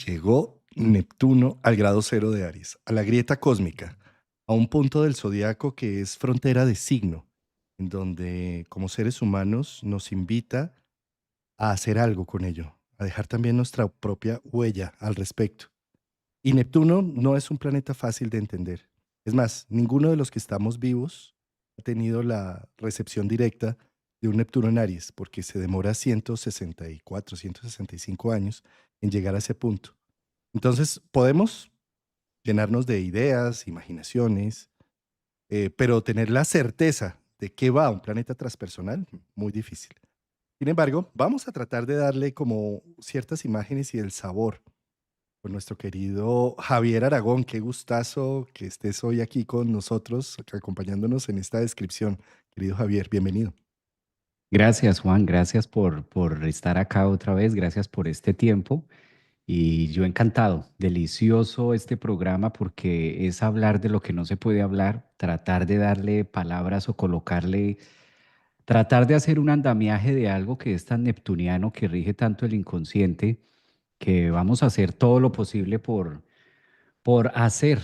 Llegó Neptuno al grado cero de Aries, a la grieta cósmica, a un punto del zodiaco que es frontera de signo, en donde como seres humanos nos invita a hacer algo con ello, a dejar también nuestra propia huella al respecto. Y Neptuno no es un planeta fácil de entender. Es más, ninguno de los que estamos vivos ha tenido la recepción directa de un Neptuno en Aries, porque se demora 164, 165 años en llegar a ese punto. Entonces, podemos llenarnos de ideas, imaginaciones, pero tener la certeza de qué va un planeta transpersonal, muy difícil. Sin embargo, vamos a tratar de darle como ciertas imágenes y el sabor con nuestro querido Javier Aragón. Qué gustazo que estés hoy aquí con nosotros, acompañándonos en esta descripción. Querido Javier, bienvenido. Gracias, Juan. Gracias por estar acá otra vez. Gracias por este tiempo. Y yo encantado. Delicioso este programa porque es hablar de lo que no se puede hablar, tratar de darle palabras o colocarle, tratar de hacer un andamiaje de algo que es tan neptuniano, que rige tanto el inconsciente, que vamos a hacer todo lo posible por hacer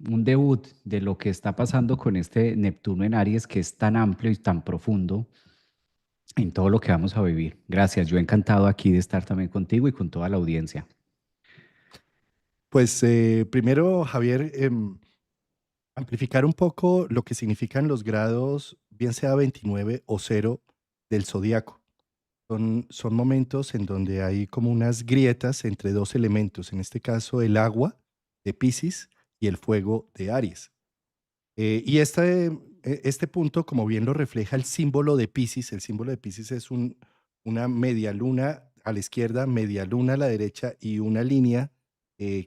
un debut de lo que está pasando con este Neptuno en Aries, que es tan amplio y tan profundo en todo lo que vamos a vivir. Gracias, yo encantado aquí de estar también contigo y con toda la audiencia. Pues primero, Javier, amplificar un poco lo que significan los grados, bien sea 29 o cero del zodiaco. Son momentos en donde hay como unas grietas entre dos elementos, en este caso el agua de Piscis y el fuego de Aries. Este punto, como bien lo refleja el símbolo de Piscis, el símbolo de Piscis es una media luna a la izquierda, media luna a la derecha y una línea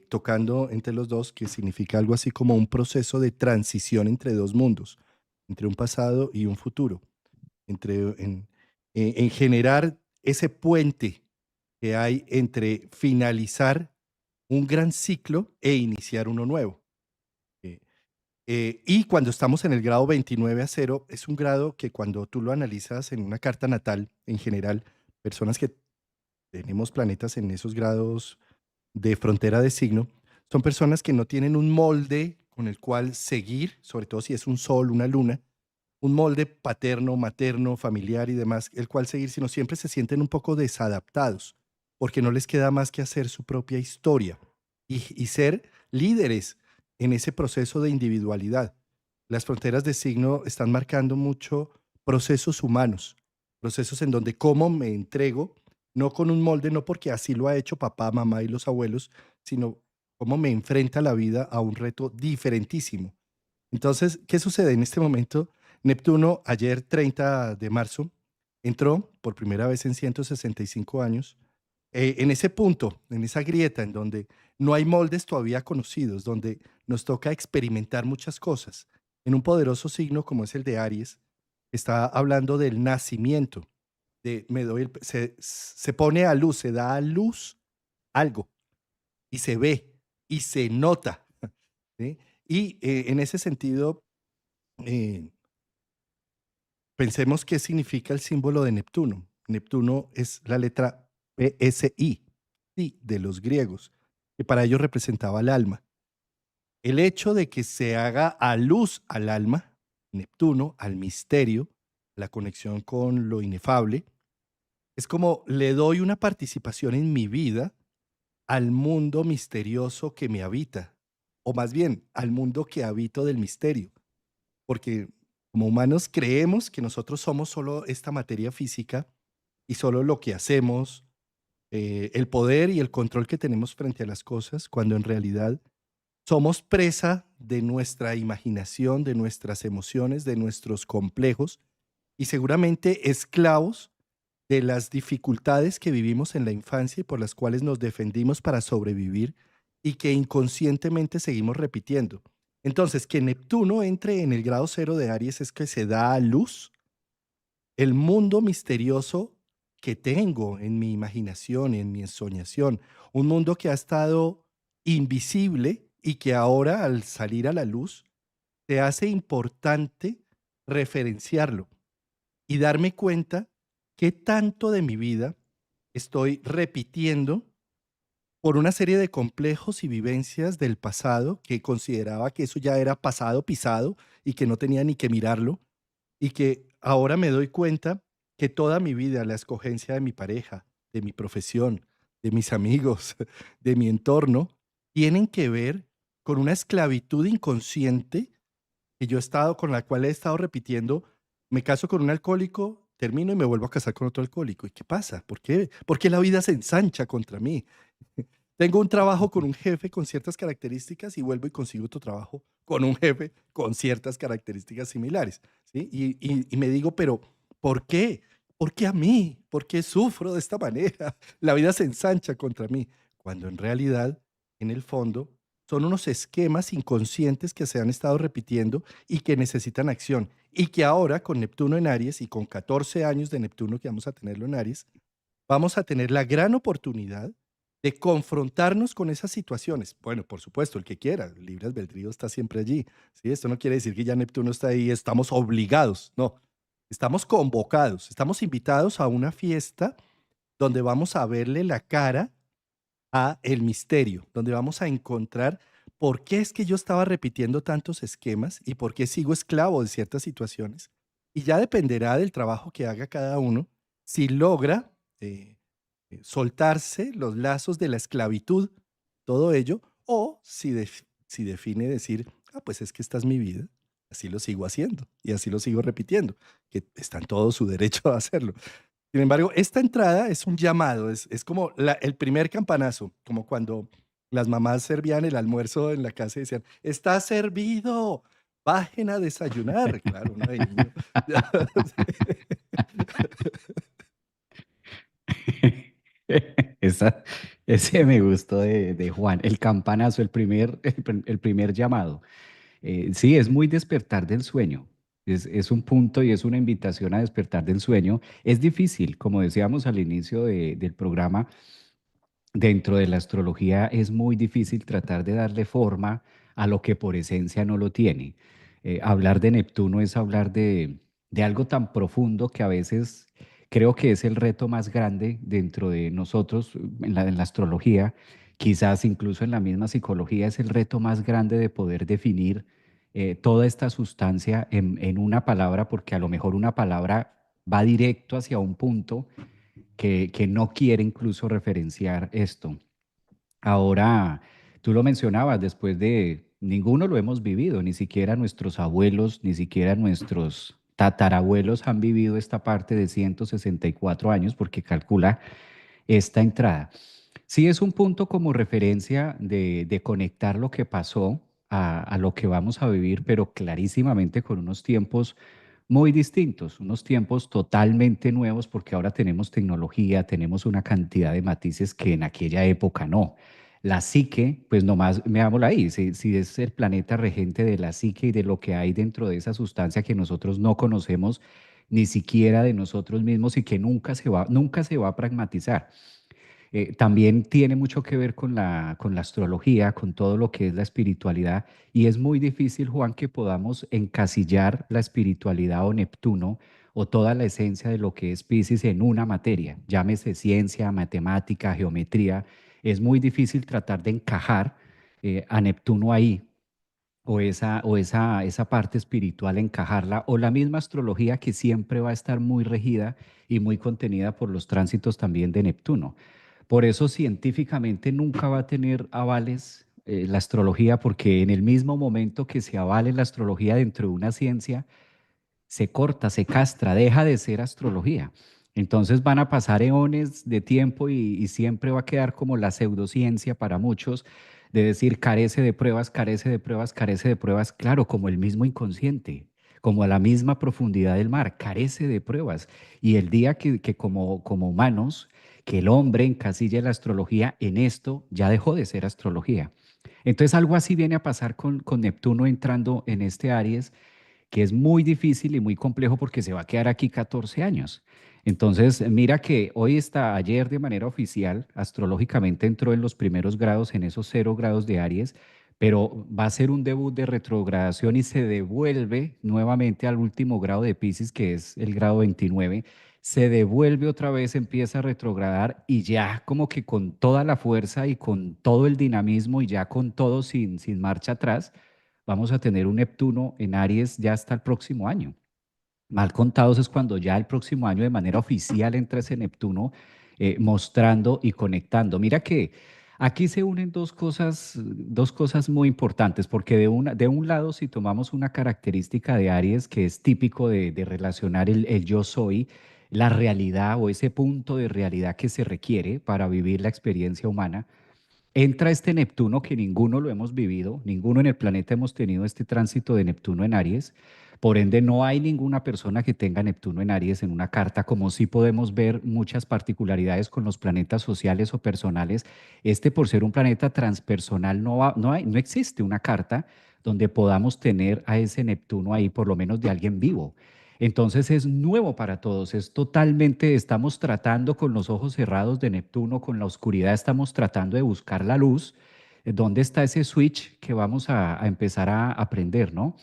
tocando entre los dos, que significa algo así como un proceso de transición entre dos mundos, entre un pasado y un futuro, entre, en generar ese puente que hay entre finalizar un gran ciclo e iniciar uno nuevo. Eh, y cuando estamos en el grado 29 a cero, es un grado que cuando tú lo analizas en una carta natal, en general, personas que tenemos planetas en esos grados de frontera de signo, son personas que no tienen un molde con el cual seguir, sobre todo si es un sol, una luna, un molde paterno, materno, familiar y demás, el cual seguir, sino siempre se sienten un poco desadaptados, porque no les queda más que hacer su propia historia y ser líderes en ese proceso de individualidad. Las fronteras de signo están marcando mucho procesos humanos, procesos en donde cómo me entrego, no con un molde, no porque así lo ha hecho papá, mamá y los abuelos, sino cómo me enfrenta la vida a un reto diferentísimo. Entonces, ¿qué sucede en este momento? Neptuno, ayer 30 de marzo, entró por primera vez en 165 años, en ese punto, en esa grieta en donde no hay moldes todavía conocidos, donde nos toca experimentar muchas cosas. En un poderoso signo como es el de Aries, está hablando del nacimiento, de se pone a luz, se da a luz algo y se ve y se nota. ¿Sí? Y en ese sentido, eh, pensemos qué significa el símbolo de Neptuno. Neptuno es la letra PSI, sí, de los griegos, que para ellos representaba el alma. El hecho de que se haga a luz al alma, Neptuno, al misterio, la conexión con lo inefable, es como le doy una participación en mi vida al mundo misterioso que me habita, o más bien al mundo que habito del misterio, porque como humanos creemos que nosotros somos solo esta materia física y solo lo que hacemos, el poder y el control que tenemos frente a las cosas, cuando en realidad somos presa de nuestra imaginación, de nuestras emociones, de nuestros complejos y seguramente esclavos de las dificultades que vivimos en la infancia y por las cuales nos defendimos para sobrevivir y que inconscientemente seguimos repitiendo. Entonces, que Neptuno entre en el grado cero de Aries es que se da a luz el mundo misterioso que tengo en mi imaginación, en mi ensoñación, un mundo que ha estado invisible y que ahora al salir a la luz te hace importante referenciarlo y darme cuenta qué tanto de mi vida estoy repitiendo por una serie de complejos y vivencias del pasado que consideraba que eso ya era pasado pisado y que no tenía ni que mirarlo, y que ahora me doy cuenta que toda mi vida, la escogencia de mi pareja, de mi profesión, de mis amigos, de mi entorno, tienen que ver con una esclavitud inconsciente que yo he estado con la cual he estado repitiendo, me caso con un alcohólico, termino y me vuelvo a casar con otro alcohólico. ¿Y qué pasa? ¿Por qué? ¿Por qué la vida se ensancha contra mí? Tengo un trabajo con un jefe con ciertas características y vuelvo y consigo otro trabajo con un jefe con ciertas características similares, ¿sí? Y me digo, pero ¿por qué? ¿Por qué a mí? ¿Por qué sufro de esta manera? La vida se ensancha contra mí, cuando en realidad, en el fondo, son unos esquemas inconscientes que se han estado repitiendo y que necesitan acción. Y que ahora, con Neptuno en Aries y con 14 años de Neptuno que vamos a tenerlo en Aries, vamos a tener la gran oportunidad de confrontarnos con esas situaciones. Bueno, por supuesto, el que quiera, el libre albedrío está siempre allí. ¿Sí? Esto no quiere decir que ya Neptuno está ahí, estamos obligados, no. Estamos convocados, estamos invitados a una fiesta donde vamos a verle la cara a el misterio, donde vamos a encontrar por qué es que yo estaba repitiendo tantos esquemas y por qué sigo esclavo de ciertas situaciones. Y ya dependerá del trabajo que haga cada uno si logra soltarse los lazos de la esclavitud, todo ello, o si define decir, ah, pues es que esta es mi vida, así lo sigo haciendo y así lo sigo repitiendo, que está en todo su derecho a hacerlo. Sin embargo, esta entrada es un llamado, es como el primer campanazo, como cuando las mamás servían el almuerzo en la casa y decían, está servido, bajen a desayunar. Claro, uno de niño. Esa, ese me gustó de Juan, el campanazo, el primer llamado. Sí, es muy despertar del sueño. Es un punto y es una invitación a despertar del sueño. Es difícil, como decíamos al inicio del programa, dentro de la astrología es muy difícil tratar de darle forma a lo que por esencia no lo tiene. Hablar de Neptuno es hablar de algo tan profundo que a veces creo que es el reto más grande dentro de nosotros en la astrología, quizás incluso en la misma psicología, es el reto más grande de poder definir toda esta sustancia en una palabra, porque a lo mejor una palabra va directo hacia un punto que no quiere incluso referenciar esto. Ahora, tú lo mencionabas, después de ninguno lo hemos vivido, ni siquiera nuestros abuelos, ni siquiera nuestros tatarabuelos han vivido esta parte de 164 años, porque calcula esta entrada. Sí es un punto como referencia de conectar lo que pasó a lo que vamos a vivir, pero clarísimamente con unos tiempos muy distintos, unos tiempos totalmente nuevos, porque ahora tenemos tecnología, tenemos una cantidad de matices que en aquella época no. La psique, pues nomás veámosla ahí, si es el planeta regente de la psique y de lo que hay dentro de esa sustancia que nosotros no conocemos ni siquiera de nosotros mismos y que nunca se va a pragmatizar. También tiene mucho que ver con la astrología, con todo lo que es la espiritualidad, y es muy difícil, Juan, que podamos encasillar la espiritualidad o Neptuno o toda la esencia de lo que es Piscis en una materia, llámese ciencia, matemática, geometría. Es muy difícil tratar de encajar a Neptuno ahí, esa parte espiritual, encajarla, o la misma astrología que siempre va a estar muy regida y muy contenida por los tránsitos también de Neptuno. Por eso científicamente nunca va a tener avales la astrología, porque en el mismo momento que se avale la astrología dentro de una ciencia, se corta, se castra, deja de ser astrología. Entonces van a pasar eones de tiempo y siempre va a quedar como la pseudociencia para muchos, de decir carece de pruebas, carece de pruebas, carece de pruebas, claro, como el mismo inconsciente, como a la misma profundidad del mar, carece de pruebas. Y el día que como humanos, que el hombre encasille la astrología en esto, ya dejó de ser astrología. Entonces algo así viene a pasar con Neptuno entrando en este Aries, que es muy difícil y muy complejo porque se va a quedar aquí 14 años. Entonces, mira que hoy está, ayer de manera oficial, astrológicamente entró en los primeros grados, en esos 0 grados de Aries, pero va a ser un debut de retrogradación y se devuelve nuevamente al último grado de Piscis, que es el grado 29, se devuelve otra vez, empieza a retrogradar y ya como que con toda la fuerza y con todo el dinamismo y ya con todo sin marcha atrás, vamos a tener un Neptuno en Aries ya hasta el próximo año. Mal contados es cuando ya el próximo año de manera oficial entra ese Neptuno mostrando y conectando. Mira que aquí se unen dos cosas muy importantes, porque de un lado, si tomamos una característica de Aries que es típico de relacionar el yo soy, la realidad o ese punto de realidad que se requiere para vivir la experiencia humana, entra este Neptuno que ninguno lo hemos vivido, ninguno en el planeta hemos tenido este tránsito de Neptuno en Aries. Por ende, no hay ninguna persona que tenga Neptuno en Aries en una carta, como sí podemos ver muchas particularidades con los planetas sociales o personales. Este, por ser un planeta transpersonal, no existe una carta donde podamos tener a ese Neptuno ahí, por lo menos de alguien vivo. Entonces es nuevo para todos, es totalmente, estamos tratando con los ojos cerrados de Neptuno, con la oscuridad, estamos tratando de buscar la luz. ¿Dónde está ese switch que vamos a empezar a aprender, no?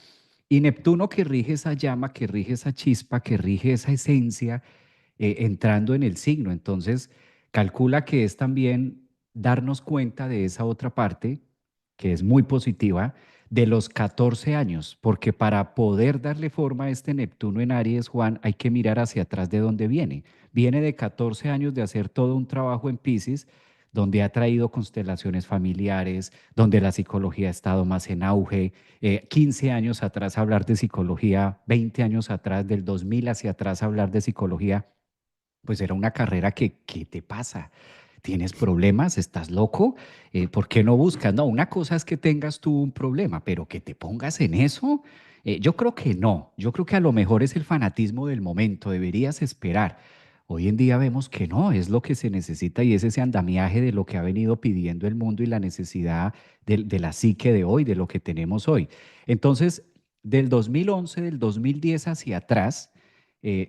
Y Neptuno que rige esa llama, que rige esa chispa, que rige esa esencia, entrando en el signo. Entonces, calcula que es también darnos cuenta de esa otra parte, que es muy positiva, de los 14 años, porque para poder darle forma a este Neptuno en Aries, Juan, hay que mirar hacia atrás de dónde viene. Viene de 14 años de hacer todo un trabajo en Piscis, donde ha traído constelaciones familiares, donde la psicología ha estado más en auge, 15 años atrás hablar de psicología, 20 años atrás, del 2000 hacia atrás hablar de psicología, pues era una carrera que, ¿qué te pasa? ¿Tienes problemas? ¿Estás loco? ¿Por qué no buscas? No, una cosa es que tengas tú un problema, pero que te pongas en eso, yo creo que no. Yo creo que a lo mejor es el fanatismo del momento, deberías esperar. Hoy en día vemos que no, es lo que se necesita y es ese andamiaje de lo que ha venido pidiendo el mundo y la necesidad de la psique de hoy, de lo que tenemos hoy. Entonces, del 2011, del 2010 hacia atrás,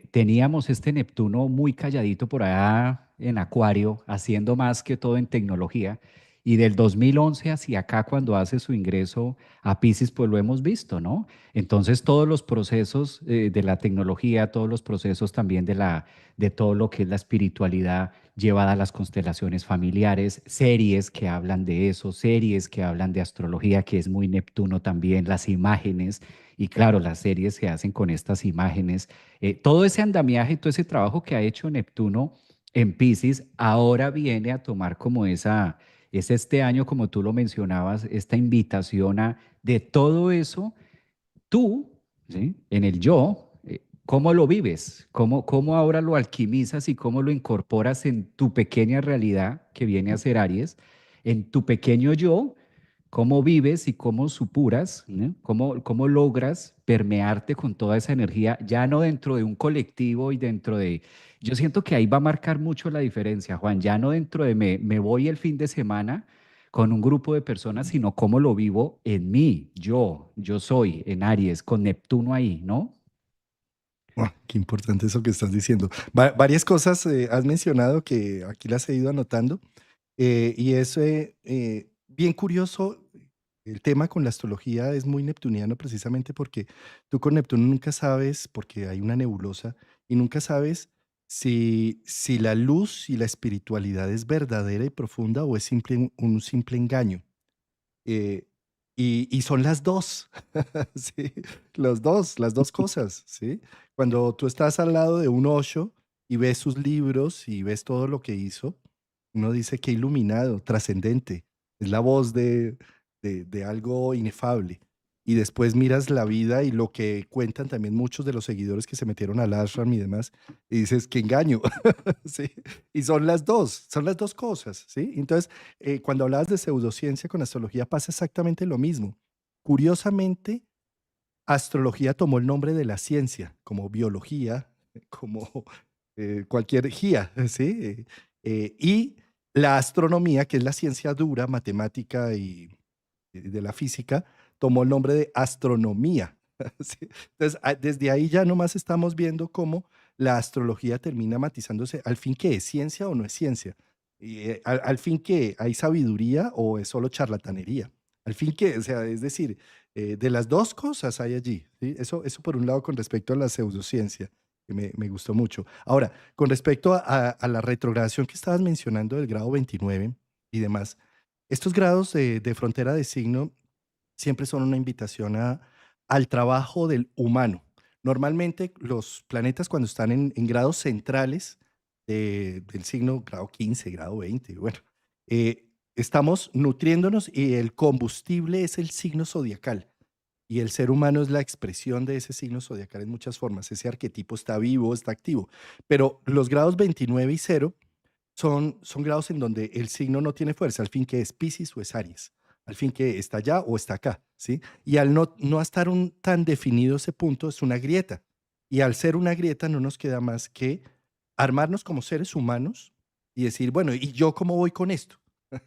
teníamos este Neptuno muy calladito por allá en Acuario, haciendo más que todo en tecnología. Y del 2011 hacia acá, cuando hace su ingreso a Pisces, pues lo hemos visto, ¿no? Entonces, todos los procesos de la tecnología, todos los procesos también de todo lo que es la espiritualidad llevada a las constelaciones familiares, series que hablan de eso, series que hablan de astrología, que es muy Neptuno también, las imágenes, y claro, las series se hacen con estas imágenes. Todo ese andamiaje, todo ese trabajo que ha hecho Neptuno en Pisces, ahora viene a tomar como es este año, como tú lo mencionabas, esta invitación a de todo eso, tú, ¿sí? En el yo, ¿cómo lo vives? ¿Cómo ahora lo alquimizas y cómo lo incorporas en tu pequeña realidad que viene a ser Aries, en tu pequeño yo? ¿Cómo vives y cómo supuras, ¿no? ¿Cómo logras permearte con toda esa energía, ya no dentro de un colectivo y dentro de... Yo siento que ahí va a marcar mucho la diferencia, Juan, ya no dentro de me voy el fin de semana con un grupo de personas, sino cómo lo vivo en mí, yo soy, en Aries, con Neptuno ahí, ¿no? Qué importante eso que estás diciendo. Varias cosas has mencionado que aquí las he ido anotando y es bien curioso. El tema con la astrología es muy neptuniano precisamente porque tú con Neptuno nunca sabes, porque hay una nebulosa, y nunca sabes si la luz y la espiritualidad es verdadera y profunda o es un simple engaño. Eh, y son las dos, ¿sí? Las dos cosas, ¿sí? Cuando tú estás al lado de un Osho y ves sus libros y ves todo lo que hizo, uno dice que iluminado, trascendente, es la voz de algo inefable. Y después miras la vida y lo que cuentan también muchos de los seguidores que se metieron al ashram y demás, y dices, qué engaño, ¿sí? Y son las dos cosas, ¿sí? Entonces, cuando hablabas de pseudociencia con astrología pasa exactamente lo mismo. Curiosamente, astrología tomó el nombre de la ciencia, como biología, como cualquier gía, ¿sí? Y la astronomía, que es la ciencia dura, matemática y de la física, tomó el nombre de astronomía. ¿Sí? Entonces, desde ahí ya nomás estamos viendo cómo la astrología termina matizándose. ¿Al fin qué es ciencia o no es ciencia? Y, al fin qué, ¿hay sabiduría o es solo charlatanería? Al fin qué, o sea, es decir, de las dos cosas hay allí. ¿Sí? Eso por un lado con respecto a la pseudociencia. que me gustó mucho. Ahora, con respecto a la retrogradación que estabas mencionando del grado 29 y demás, estos grados de frontera de signo siempre son una invitación al trabajo del humano. Normalmente los planetas cuando están en grados centrales del signo grado 15, grado 20, bueno, estamos nutriéndonos y el combustible es el signo zodiacal. Y el ser humano es la expresión de ese signo zodiacal en muchas formas. Ese arquetipo está vivo, está activo. Pero los grados 29 y 0 son grados en donde el signo no tiene fuerza, al fin que es Piscis o es Aries, al fin que está allá o está acá, ¿sí? Y al no estar tan definido ese punto, es una grieta. Y al ser una grieta no nos queda más que armarnos como seres humanos y decir, bueno, ¿y yo cómo voy con esto?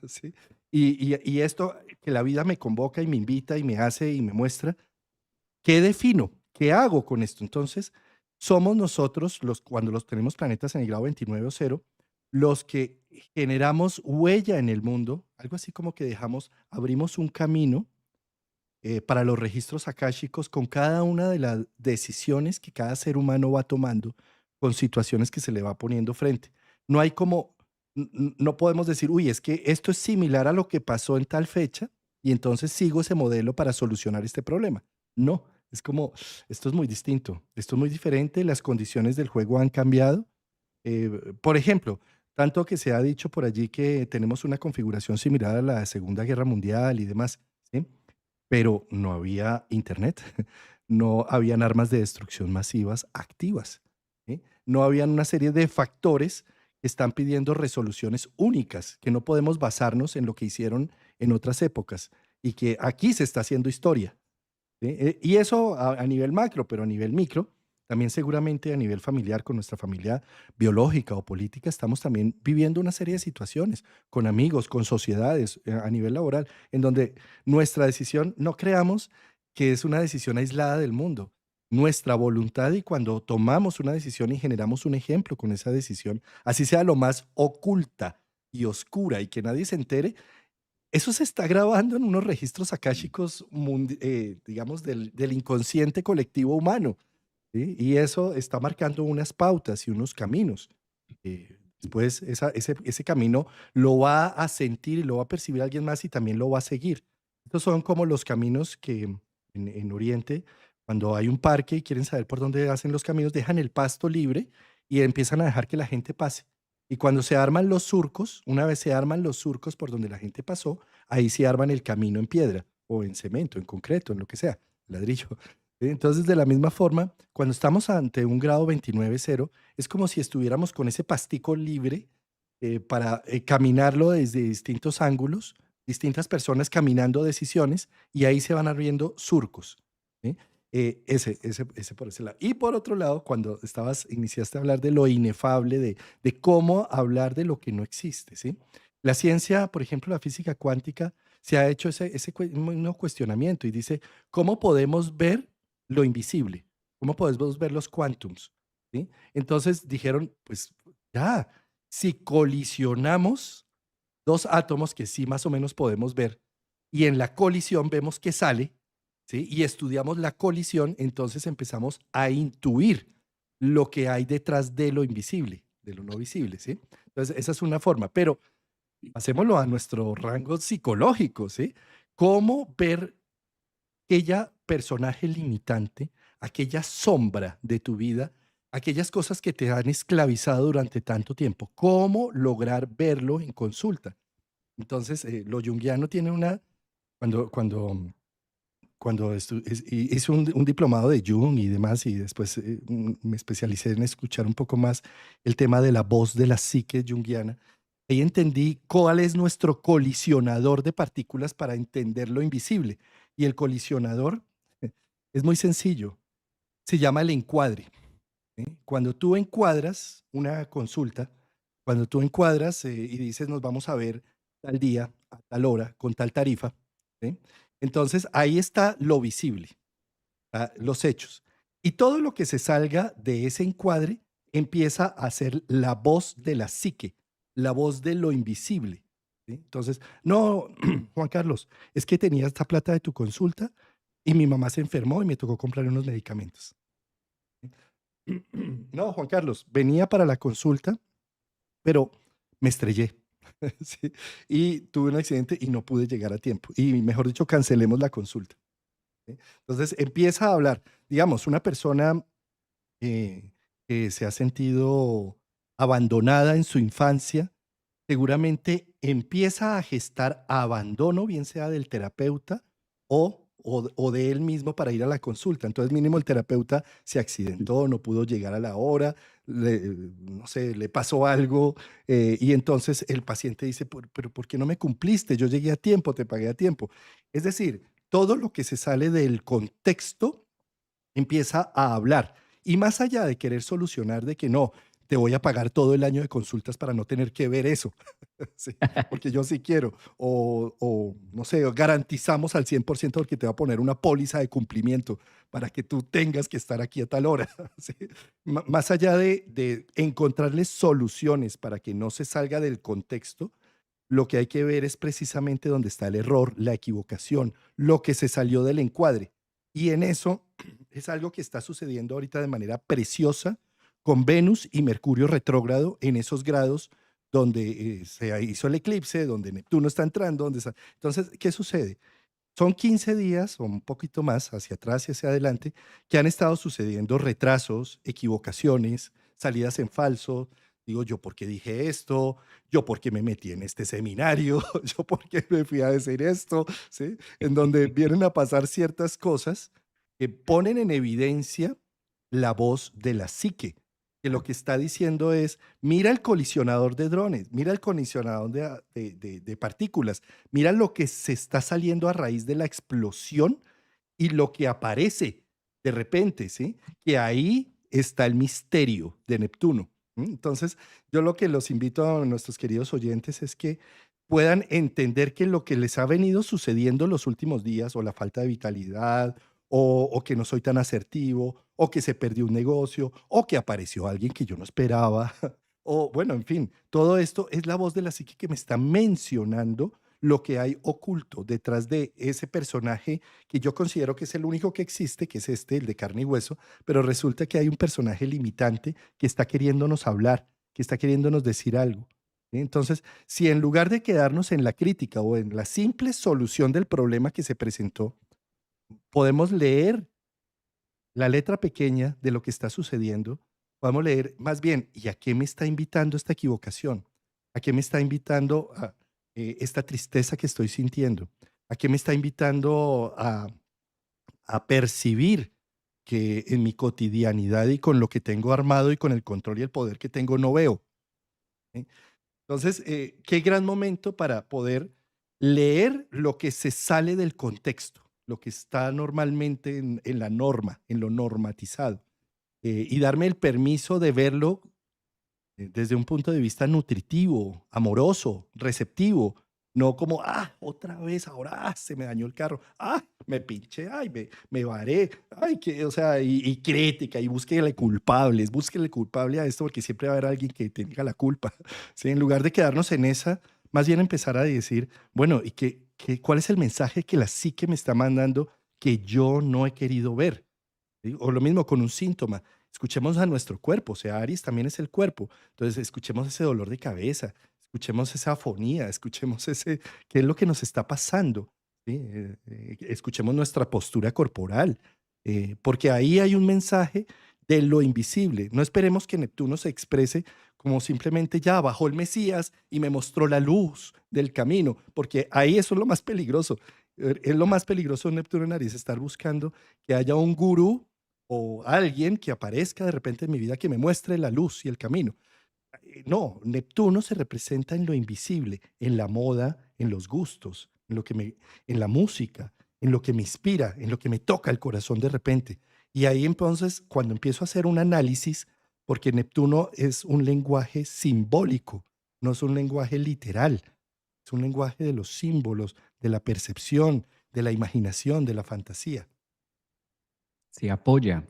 ¿Sí? Y esto que la vida me convoca y me invita y me hace y me muestra, ¿qué defino? ¿Qué hago con esto? Entonces, somos nosotros, cuando los tenemos planetas en el grado 29 o 0, los que generamos huella en el mundo, algo así como que abrimos un camino para los registros akáshicos con cada una de las decisiones que cada ser humano va tomando con situaciones que se le va poniendo frente. No hay como, no podemos decir, uy, es que esto es similar a lo que pasó en tal fecha y entonces sigo ese modelo para solucionar este problema. No, es como, esto es muy distinto, esto es muy diferente, las condiciones del juego han cambiado. Por ejemplo, tanto que se ha dicho por allí que tenemos una configuración similar a la Segunda Guerra Mundial y demás, ¿sí? Pero no había internet, no habían armas de destrucción masivas activas, ¿sí? No habían una serie de factores que están pidiendo resoluciones únicas, que no podemos basarnos en lo que hicieron en otras épocas y que aquí se está haciendo historia, ¿sí? Y eso a nivel macro, pero a nivel micro, también seguramente a nivel familiar, con nuestra familia biológica o política, estamos también viviendo una serie de situaciones con amigos, con sociedades, a nivel laboral, en donde nuestra decisión no creamos que es una decisión aislada del mundo. Nuestra voluntad y cuando tomamos una decisión y generamos un ejemplo con esa decisión, así sea lo más oculta y oscura y que nadie se entere, eso se está grabando en unos registros akáshicos, digamos, del inconsciente colectivo humano, ¿sí? Y eso está marcando unas pautas y unos caminos. Después ese camino lo va a sentir y lo va a percibir alguien más y también lo va a seguir. Estos son como los caminos que en Oriente, cuando hay un parque y quieren saber por dónde hacen los caminos, dejan el pasto libre y empiezan a dejar que la gente pase. Y cuando se arman los surcos, una vez se arman los surcos por donde la gente pasó, ahí se arman el camino en piedra o en cemento, en concreto, en lo que sea, ladrillo. Entonces, de la misma forma, cuando estamos ante un grado 29,0, es como si estuviéramos con ese pastico libre para caminarlo desde distintos ángulos, distintas personas caminando decisiones, y ahí se van abriendo surcos, ¿sí? Ese por ese lado. Y por otro lado, cuando iniciaste a hablar de lo inefable, de cómo hablar de lo que no existe, ¿sí? La ciencia, por ejemplo, la física cuántica, se ha hecho ese mismo cuestionamiento y dice, ¿cómo podemos ver lo invisible? ¿Cómo podemos ver los quantums? ¿Sí? Entonces dijeron, pues ya, si colisionamos dos átomos que sí más o menos podemos ver y en la colisión vemos que sale, ¿sí? Y estudiamos la colisión, entonces empezamos a intuir lo que hay detrás de lo invisible, de lo no visible, ¿sí? Entonces, esa es una forma, pero pasémoslo a nuestro rango psicológico, ¿sí? ¿Cómo ver aquella personaje limitante, aquella sombra de tu vida, aquellas cosas que te han esclavizado durante tanto tiempo? ¿Cómo lograr verlo en consulta? Entonces, lo junguiano tiene cuando, cuando, hice un diplomado de Jung y demás, y después me especialicé en escuchar un poco más el tema de la voz de la psique junguiana. Ahí entendí cuál es nuestro colisionador de partículas para entender lo invisible. Y el colisionador es muy sencillo, se llama el encuadre. ¿Sí? Cuando tú encuadras una consulta, cuando tú encuadras y dices nos vamos a ver tal día, a tal hora, con tal tarifa, ¿sí? Entonces ahí está lo visible, los hechos. Y todo lo que se salga de ese encuadre empieza a ser la voz de la psique, la voz de lo invisible. ¿Sí? Entonces, no, Juan Carlos, es que tenía esta plata de tu consulta y mi mamá se enfermó y me tocó comprar unos medicamentos. No, Juan Carlos, venía para la consulta, pero me estrellé. Sí, y tuve un accidente y no pude llegar a tiempo. Y mejor dicho, cancelemos la consulta. ¿Sí? Entonces empieza a hablar, digamos, una persona eh, que se ha sentido abandonada en su infancia, seguramente empieza a gestar abandono, bien sea del terapeuta o de él mismo para ir a la consulta. Entonces, mínimo el terapeuta se accidentó, no pudo llegar a la hora, no sé, le pasó algo, y entonces el paciente dice, pero ¿por qué no me cumpliste? Yo llegué a tiempo, te pagué a tiempo. Es decir, todo lo que se sale del contexto empieza a hablar. Y más allá de querer solucionar de que no, te voy a pagar todo el año de consultas para no tener que ver eso, sí, porque yo sí quiero, no sé, garantizamos al 100% porque te va a poner una póliza de cumplimiento para que tú tengas que estar aquí a tal hora. ¿Sí? Más allá de encontrarles soluciones para que no se salga del contexto, lo que hay que ver es precisamente dónde está el error, la equivocación, lo que se salió del encuadre. Y en eso es algo que está sucediendo ahorita de manera preciosa con Venus y Mercurio retrógrado en esos grados donde se hizo el eclipse, donde Neptuno está entrando. Entonces, ¿qué sucede? Son 15 días o un poquito más hacia atrás y hacia adelante que han estado sucediendo retrasos, equivocaciones, salidas en falso. Digo, yo por qué dije esto, yo por qué me metí en este seminario, yo por qué me fui a decir esto, ¿sí? En donde vienen a pasar ciertas cosas que ponen en evidencia la voz de la psique, que lo que está diciendo es, mira el colisionador de drones, mira el colisionador de partículas, mira lo que se está saliendo a raíz de la explosión y lo que aparece de repente, ¿sí? Que ahí está el misterio de Neptuno. Entonces, yo lo que los invito a nuestros queridos oyentes es que puedan entender que lo que les ha venido sucediendo los últimos días, o la falta de vitalidad, o que no soy tan asertivo, o que se perdió un negocio, o que apareció alguien que yo no esperaba, o bueno, en fin, todo esto es la voz de la psique que me está mencionando lo que hay oculto detrás de ese personaje que yo considero que es el único que existe, que es este, el de carne y hueso, pero resulta que hay un personaje limitante que está queriéndonos hablar, que está queriéndonos decir algo. ¿Sí? Entonces, si en lugar de quedarnos en la crítica o en la simple solución del problema que se presentó, podemos leer la letra pequeña de lo que está sucediendo, podemos leer más bien, ¿y a qué me está invitando esta equivocación? ¿A qué me está invitando esta tristeza que estoy sintiendo? ¿A qué me está invitando a percibir que en mi cotidianidad y con lo que tengo armado y con el control y el poder que tengo no veo? ¿Sí? Entonces, qué gran momento para poder leer lo que se sale del contexto, lo que está normalmente en la norma, en lo normatizado, y darme el permiso de verlo desde un punto de vista nutritivo, amoroso, receptivo, no como, otra vez, ahora se me dañó el carro, me pinché, me varé, que, o sea, y crítica, y búsquele culpables, búsquele culpable a esto, porque siempre va a haber alguien que tenga la culpa. ¿Sí? En lugar de quedarnos en esa, más bien empezar a decir, bueno, ¿y cuál es el mensaje que la psique me está mandando que yo no he querido ver? ¿Sí? O lo mismo con un síntoma. Escuchemos a nuestro cuerpo, o sea, Aries también es el cuerpo. Entonces, escuchemos ese dolor de cabeza, escuchemos esa afonía, escuchemos qué es lo que nos está pasando. ¿Sí? Escuchemos nuestra postura corporal, porque ahí hay un mensaje de lo invisible. No esperemos que Neptuno se exprese como simplemente ya bajó el Mesías y me mostró la luz del camino, porque ahí eso es lo más peligroso. Es lo más peligroso de Neptuno en Aries, estar buscando que haya un gurú o alguien que aparezca de repente en mi vida que me muestre la luz y el camino. No, Neptuno se representa en lo invisible, en la moda, en los gustos, en la música, en lo que me inspira, en lo que me toca el corazón de repente. Y ahí entonces, cuando empiezo a hacer un análisis, porque Neptuno es un lenguaje simbólico, no es un lenguaje literal, es un lenguaje de los símbolos, de la percepción, de la imaginación, de la fantasía. Se apoya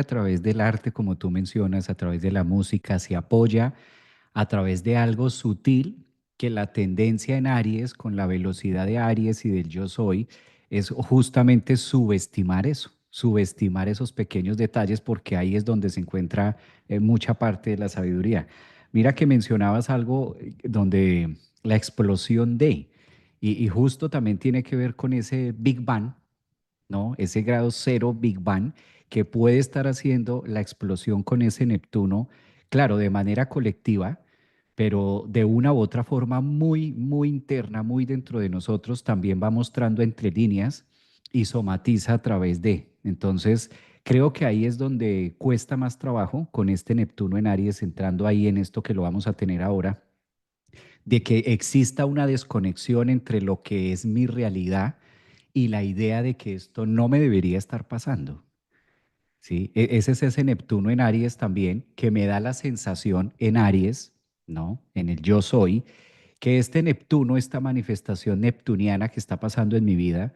a través del arte, como tú mencionas, a través de la música, se apoya a través de algo sutil que la tendencia en Aries, con la velocidad de Aries y del yo soy, es justamente subestimar eso. subestimar esos pequeños detalles porque ahí es donde se encuentra mucha parte de la sabiduría. Mira que mencionabas algo donde la explosión y justo también tiene que ver con ese Big Bang, ¿no? Ese grado cero Big Bang que puede estar haciendo la explosión con ese Neptuno, claro, de manera colectiva, pero de una u otra forma muy, muy interna, muy dentro de nosotros, también va mostrando entre líneas y somatiza a través de. Entonces, creo que ahí es donde cuesta más trabajo con este Neptuno en Aries, entrando ahí en esto que lo vamos a tener ahora, de que exista una desconexión entre lo que es mi realidad y la idea de que esto no me debería estar pasando. ¿Sí? Ese es ese Neptuno en Aries también, que me da la sensación en Aries, ¿no? En el yo soy, que este Neptuno, esta manifestación neptuniana que está pasando en mi vida,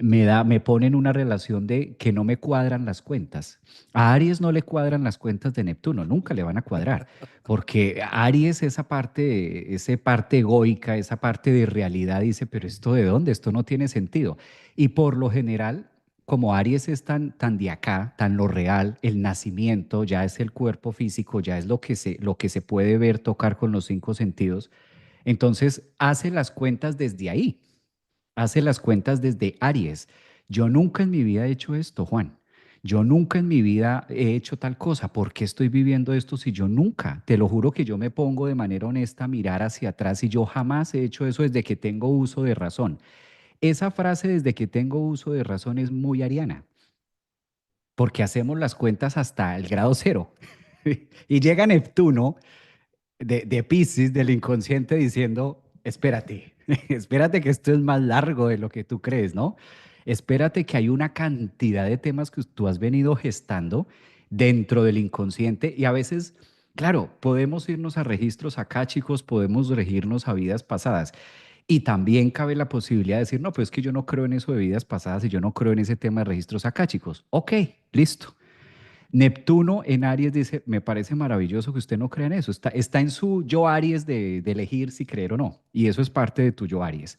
me pone en una relación de que no me cuadran las cuentas. A Aries no le cuadran las cuentas de Neptuno, nunca le van a cuadrar, porque Aries, esa parte egoica, esa parte de realidad, dice, pero ¿esto de dónde? Esto no tiene sentido. Y por lo general, como Aries es tan de acá, tan lo real, el nacimiento ya es el cuerpo físico, ya es lo que se puede ver, tocar con los cinco sentidos, entonces hace las cuentas desde ahí, hace las cuentas desde Aries. Yo nunca en mi vida he hecho esto, Juan. Yo nunca en mi vida he hecho tal cosa. ¿Por qué estoy viviendo esto si yo nunca? Te lo juro que yo me pongo de manera honesta a mirar hacia atrás y yo jamás he hecho eso desde que tengo uso de razón. Esa frase desde que tengo uso de razón es muy ariana, porque hacemos las cuentas hasta el grado cero. Y llega Neptuno de Piscis, del inconsciente, diciendo, espérate, espérate que esto es más largo de lo que tú crees, ¿no? Espérate que hay una cantidad de temas que tú has venido gestando dentro del inconsciente y a veces, claro, podemos irnos a registros acá, chicos, podemos regirnos a vidas pasadas. Y también cabe la posibilidad de decir, no, pues es que yo no creo en eso de vidas pasadas y yo no creo en ese tema de registros acá, chicos. Ok, listo. Neptuno en Aries dice, me parece maravilloso que usted no crea en eso. Está en su yo Aries de elegir si creer o no. Y eso es parte de tu yo Aries.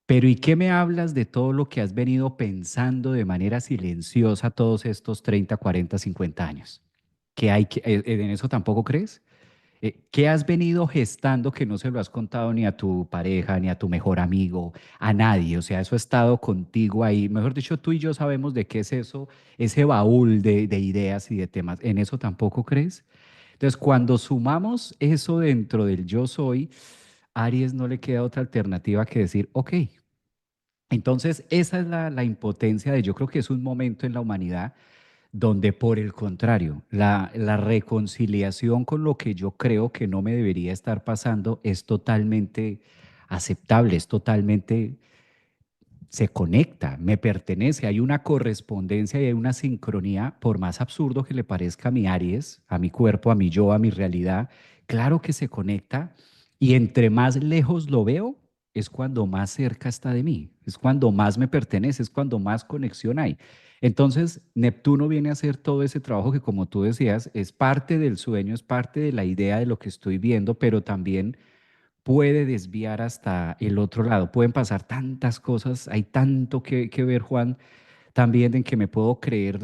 Pero ¿y qué me hablas de todo lo que has venido pensando de manera silenciosa todos estos 30, 40, 50 años? ¿En eso tampoco crees? ¿Qué has venido gestando que no se lo has contado ni a tu pareja, ni a tu mejor amigo, a nadie? O sea, eso ha estado contigo ahí. Mejor dicho, tú y yo sabemos de qué es eso, ese baúl de ideas y de temas. ¿En eso tampoco crees? Entonces, cuando sumamos eso dentro del yo soy, a Aries no le queda otra alternativa que decir, ok. Entonces, esa es la impotencia de, yo creo que es un momento en la humanidad donde por el contrario, la reconciliación con lo que yo creo que no me debería estar pasando es totalmente aceptable, es totalmente, se conecta, me pertenece, hay una correspondencia y hay una sincronía, por más absurdo que le parezca a mi Aries, a mi cuerpo, a mi yo, a mi realidad, claro que se conecta y entre más lejos lo veo, es cuando más cerca está de mí, es cuando más me pertenece, es cuando más conexión hay. Entonces, Neptuno viene a hacer todo ese trabajo que, como tú decías, es parte del sueño, es parte de la idea de lo que estoy viendo, pero también puede desviar hasta el otro lado. Pueden pasar tantas cosas, hay tanto que ver, Juan, también en que me puedo creer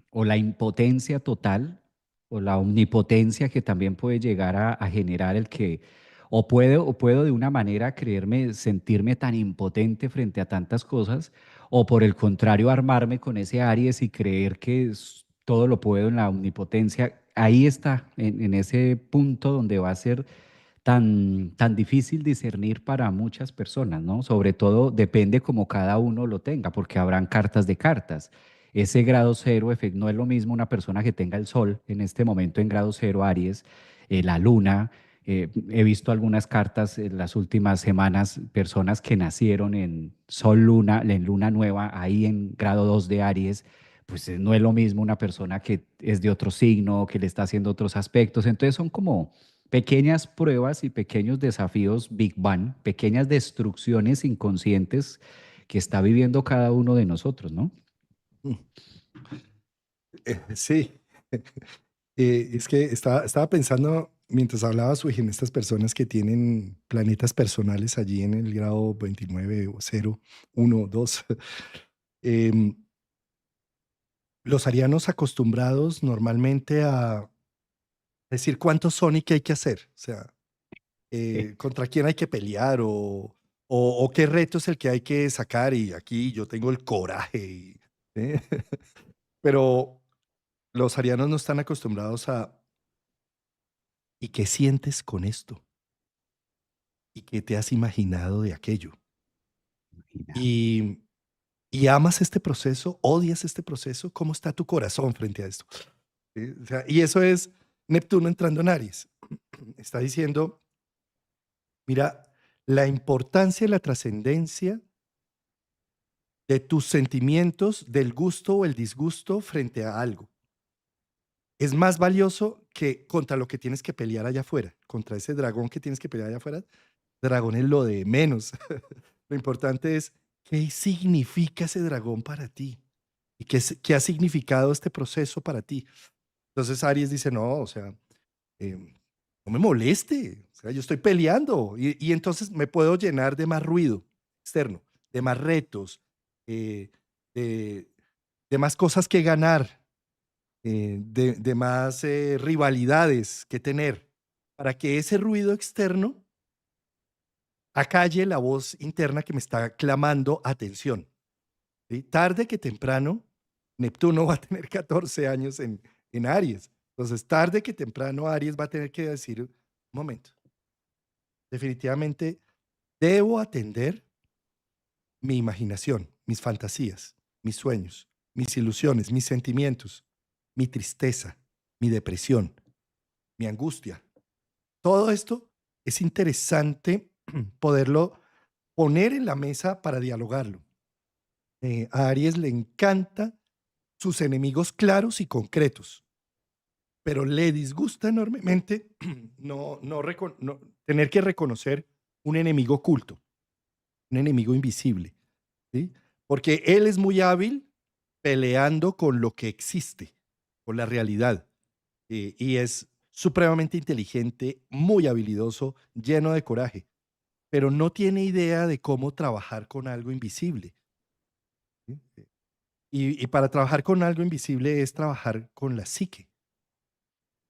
o la impotencia total o la omnipotencia que también puede llegar a generar el que, o puedo de una manera creerme, sentirme tan impotente frente a tantas cosas, o por el contrario, armarme con ese Aries y creer que todo lo puedo en la omnipotencia. Ahí está, en ese punto donde va a ser tan difícil discernir para muchas personas, ¿no? Sobre todo depende como cada uno lo tenga, porque habrán cartas de cartas. Ese grado cero, no es lo mismo una persona que tenga el sol en este momento en grado cero, Aries, la luna. He visto algunas cartas en las últimas semanas, personas que nacieron en sol, luna, en luna nueva, ahí en grado 2 de Aries. Pues no es lo mismo una persona que es de otro signo, que le está haciendo otros aspectos. Entonces son como pequeñas pruebas y pequeños desafíos Big Bang, pequeñas destrucciones inconscientes que está viviendo cada uno de nosotros, ¿no? Sí, es que estaba pensando mientras hablabas, Suji, en estas personas que tienen planetas personales allí en el grado 29 o 0, 1, 2. los arianos acostumbrados normalmente a decir cuántos son y qué hay que hacer. O sea, contra quién hay que pelear o qué reto es el que hay que sacar. Y aquí yo tengo el coraje. ¿sí? Pero los arianos no están acostumbrados a, ¿y qué sientes con esto? ¿Y qué te has imaginado de aquello? Imagina. Y, y amas este proceso, odias este proceso, ¿cómo está tu corazón frente a esto? ¿Sí? O sea, y eso es Neptuno entrando en Aries. Está diciendo, mira, la importancia y la trascendencia de tus sentimientos, del gusto o el disgusto frente a algo. Es más valioso que contra lo que tienes que pelear allá afuera, contra ese dragón que tienes que pelear allá afuera. Dragón es lo de menos. Lo importante es qué significa ese dragón para ti y qué ha significado este proceso para ti. Entonces Aries dice, no, o sea, no me moleste, o sea, yo estoy peleando y entonces me puedo llenar de más ruido externo, de más retos, eh, de, de más cosas que ganar, de más rivalidades que tener, para que ese ruido externo acalle la voz interna que me está clamando atención. ¿Sí? Tarde que temprano, Neptuno va a tener 14 años en Aries. Entonces, tarde que temprano, Aries va a tener que decir, un momento, definitivamente debo atender mi imaginación, mis fantasías, mis sueños, mis ilusiones, mis sentimientos, mi tristeza, mi depresión, mi angustia. Todo esto es interesante poderlo poner en la mesa para dialogarlo. A Aries le encanta sus enemigos claros y concretos, pero le disgusta enormemente tener que reconocer un enemigo oculto, un enemigo invisible, ¿sí? Porque él es muy hábil peleando con lo que existe, con la realidad, y es supremamente inteligente, muy habilidoso, lleno de coraje, pero no tiene idea de cómo trabajar con algo invisible. ¿Sí? Y para trabajar con algo invisible es trabajar con la psique.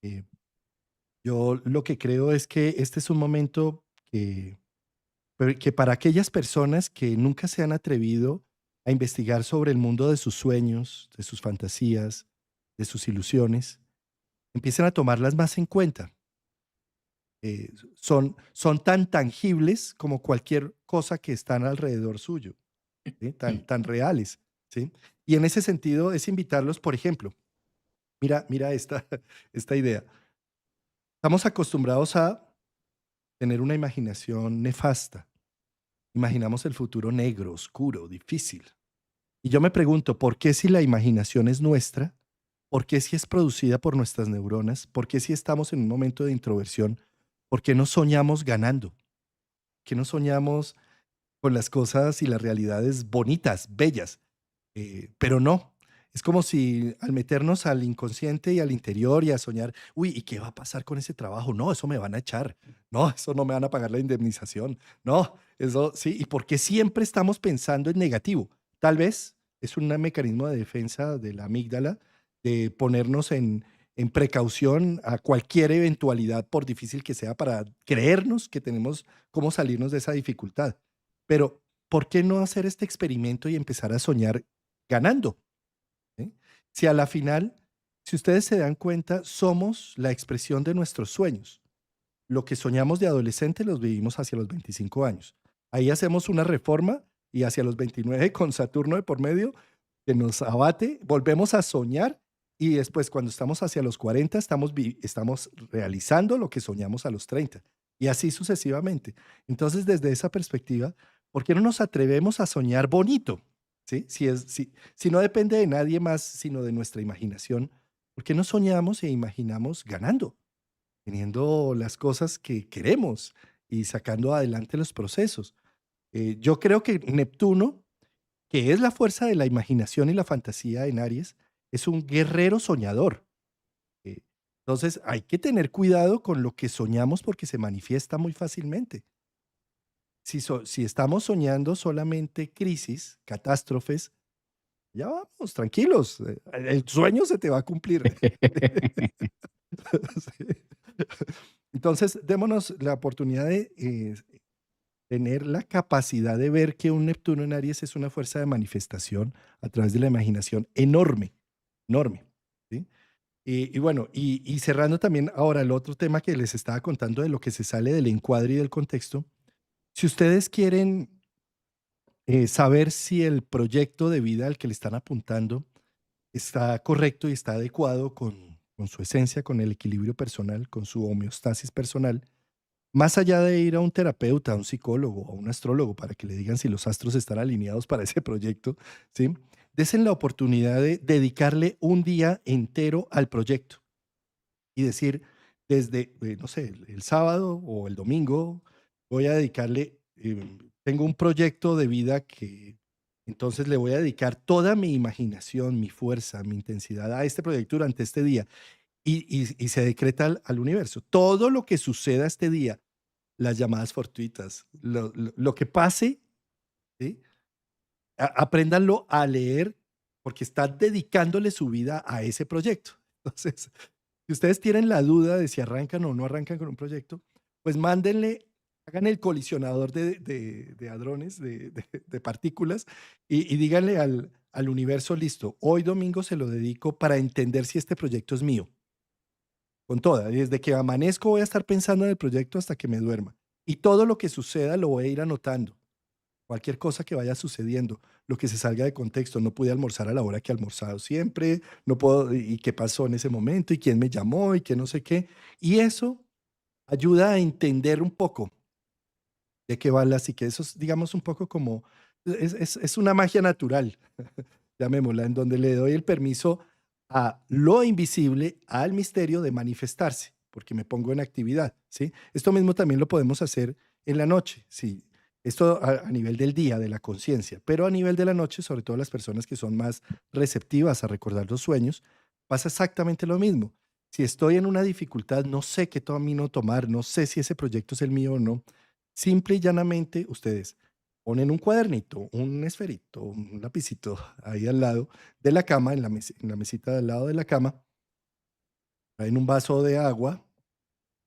Eh, yo lo que creo es que este es un momento que para aquellas personas que nunca se han atrevido a investigar sobre el mundo de sus sueños, de sus fantasías, de sus ilusiones, empiecen a tomarlas más en cuenta. Son tan tangibles como cualquier cosa que están alrededor suyo, ¿sí? Tan reales. ¿Sí? Y en ese sentido es invitarlos, por ejemplo, mira esta idea. Estamos acostumbrados a tener una imaginación nefasta. Imaginamos el futuro negro, oscuro, difícil. Y yo me pregunto, ¿por qué si la imaginación es nuestra? ¿Por qué si es producida por nuestras neuronas? ¿Por qué si estamos en un momento de introversión? ¿Por qué no soñamos ganando? ¿Por qué no soñamos con las cosas y las realidades bonitas, bellas? Pero no. Es como si al meternos al inconsciente y al interior y a soñar, uy, ¿y qué va a pasar con ese trabajo? No, eso me van a echar. No, eso no me van a pagar la indemnización. No, eso sí. ¿Y por qué siempre estamos pensando en negativo? Tal vez es un mecanismo de defensa de la amígdala de ponernos en precaución a cualquier eventualidad, por difícil que sea, para creernos que tenemos cómo salirnos de esa dificultad. Pero, ¿por qué no hacer este experimento y empezar a soñar ganando? ¿Sí? Si a la final, si ustedes se dan cuenta, somos la expresión de nuestros sueños. Lo que soñamos de adolescente los vivimos hacia los 25 años. Ahí hacemos una reforma y hacia los 29 con Saturno de por medio, que nos abate, volvemos a soñar y después cuando estamos hacia los 40 estamos realizando lo que soñamos a los 30 y así sucesivamente. Entonces, desde esa perspectiva, ¿por qué no nos atrevemos a soñar bonito? ¿Sí? Si no depende de nadie más, sino de nuestra imaginación, ¿por qué no soñamos e imaginamos ganando? Teniendo las cosas que queremos y sacando adelante los procesos. Yo creo que Neptuno, que es la fuerza de la imaginación y la fantasía en Aries, es un guerrero soñador. Eh, entonces hay que tener cuidado con lo que soñamos porque se manifiesta muy fácilmente. Si estamos soñando solamente crisis, catástrofes, Ya vamos, tranquilos, el sueño se te va a cumplir. Sí. Entonces, démonos la oportunidad de tener la capacidad de ver que un Neptuno en Aries es una fuerza de manifestación a través de la imaginación enorme, enorme. ¿Sí? Y bueno, y cerrando también ahora el otro tema que les estaba contando de lo que se sale del encuadre y del contexto, si ustedes quieren saber si el proyecto de vida al que le están apuntando está correcto y está adecuado con su esencia, con el equilibrio personal, con su homeostasis personal, más allá de ir a un terapeuta, a un psicólogo, a un astrólogo para que le digan si los astros están alineados para ese proyecto, ¿sí? Desen la oportunidad de dedicarle un día entero al proyecto y decir, desde, no sé, el sábado o el domingo, voy a dedicarle, tengo un proyecto de vida que entonces le voy a dedicar toda mi imaginación, mi fuerza, mi intensidad a este proyecto durante este día. Y se decreta al universo. Todo lo que suceda este día, las llamadas fortuitas, lo que pase, ¿sí? Apréndanlo a leer porque están dedicándole su vida a ese proyecto. Entonces, si ustedes tienen la duda de si arrancan o no arrancan con un proyecto, pues mándenle, hagan el colisionador de hadrones, de partículas, y díganle al universo, listo, hoy domingo se lo dedico para entender si este proyecto es mío, con toda. Desde que amanezco voy a estar pensando en el proyecto hasta que me duerma. Y todo lo que suceda lo voy a ir anotando. Cualquier cosa que vaya sucediendo, lo que se salga de contexto, no pude almorzar a la hora que he almorzado siempre, no puedo, y qué pasó en ese momento, y quién me llamó, y qué no sé qué. Y eso ayuda a entender un poco de qué va la psique. Eso es, digamos, un poco como, es una magia natural, llamémosla, en donde le doy el permiso a lo invisible, al misterio de manifestarse, porque me pongo en actividad, ¿sí? Esto mismo también lo podemos hacer en la noche, ¿sí? Esto a nivel del día, de la conciencia, pero a nivel de la noche, sobre todo las personas que son más receptivas a recordar los sueños, pasa exactamente lo mismo. Si estoy en una dificultad, no sé qué camino tomar, no sé si ese proyecto es el mío o no, simple y llanamente ustedes ponen un cuadernito, un esferito, un lapicito ahí al lado de la cama, en la mesita al lado de la cama, traen un vaso de agua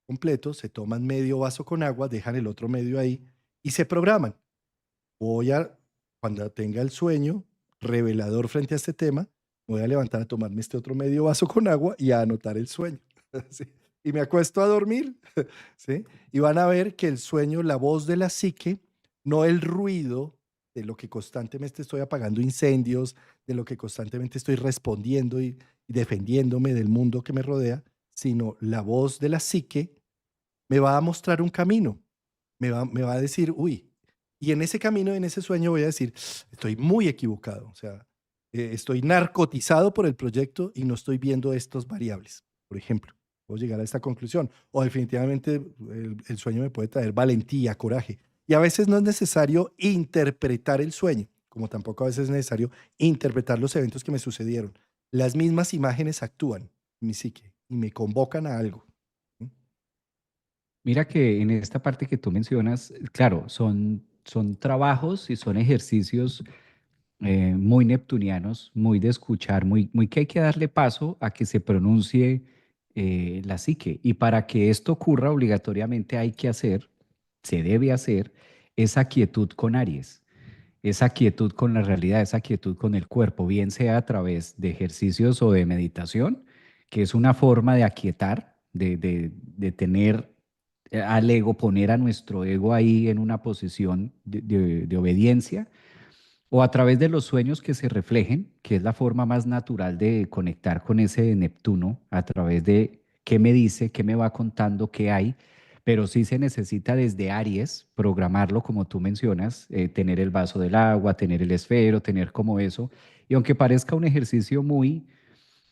completo, se toman medio vaso con agua, dejan el otro medio ahí y se programan. Voy a, cuando tenga el sueño revelador frente a este tema, me voy a levantar a tomarme este otro medio vaso con agua y a anotar el sueño. ¿Sí? Y me acuesto a dormir, ¿sí? Y van a ver que el sueño, la voz de la psique, no el ruido de lo que constantemente estoy apagando incendios, de lo que constantemente estoy respondiendo y defendiéndome del mundo que me rodea, sino la voz de la psique me va a mostrar un camino, me va a decir, uy, y en ese camino, en ese sueño voy a decir, estoy muy equivocado, o sea, estoy narcotizado por el proyecto y no estoy viendo estas variables, por ejemplo. Puedo llegar a esta conclusión. O definitivamente el sueño me puede traer valentía, coraje. Y a veces no es necesario interpretar el sueño, como tampoco a veces es necesario interpretar los eventos que me sucedieron. Las mismas imágenes actúan en mi psique y me convocan a algo. ¿Sí? Mira que en esta parte que tú mencionas, claro, son trabajos y son ejercicios muy neptunianos, muy de escuchar, muy que hay que darle paso a que se pronuncie la psique. Y para que esto ocurra, obligatoriamente hay que hacer, se debe hacer, esa quietud con Aries, esa quietud con la realidad, esa quietud con el cuerpo, bien sea a través de ejercicios o de meditación, que es una forma de aquietar, de tener al ego, poner a nuestro ego ahí en una posición de obediencia, o a través de los sueños que se reflejen, que es la forma más natural de conectar con ese Neptuno, a través de qué me dice, qué me va contando, qué hay, pero sí se necesita desde Aries programarlo, como tú mencionas, tener el vaso del agua, tener el esfero, tener como eso, y aunque parezca un ejercicio muy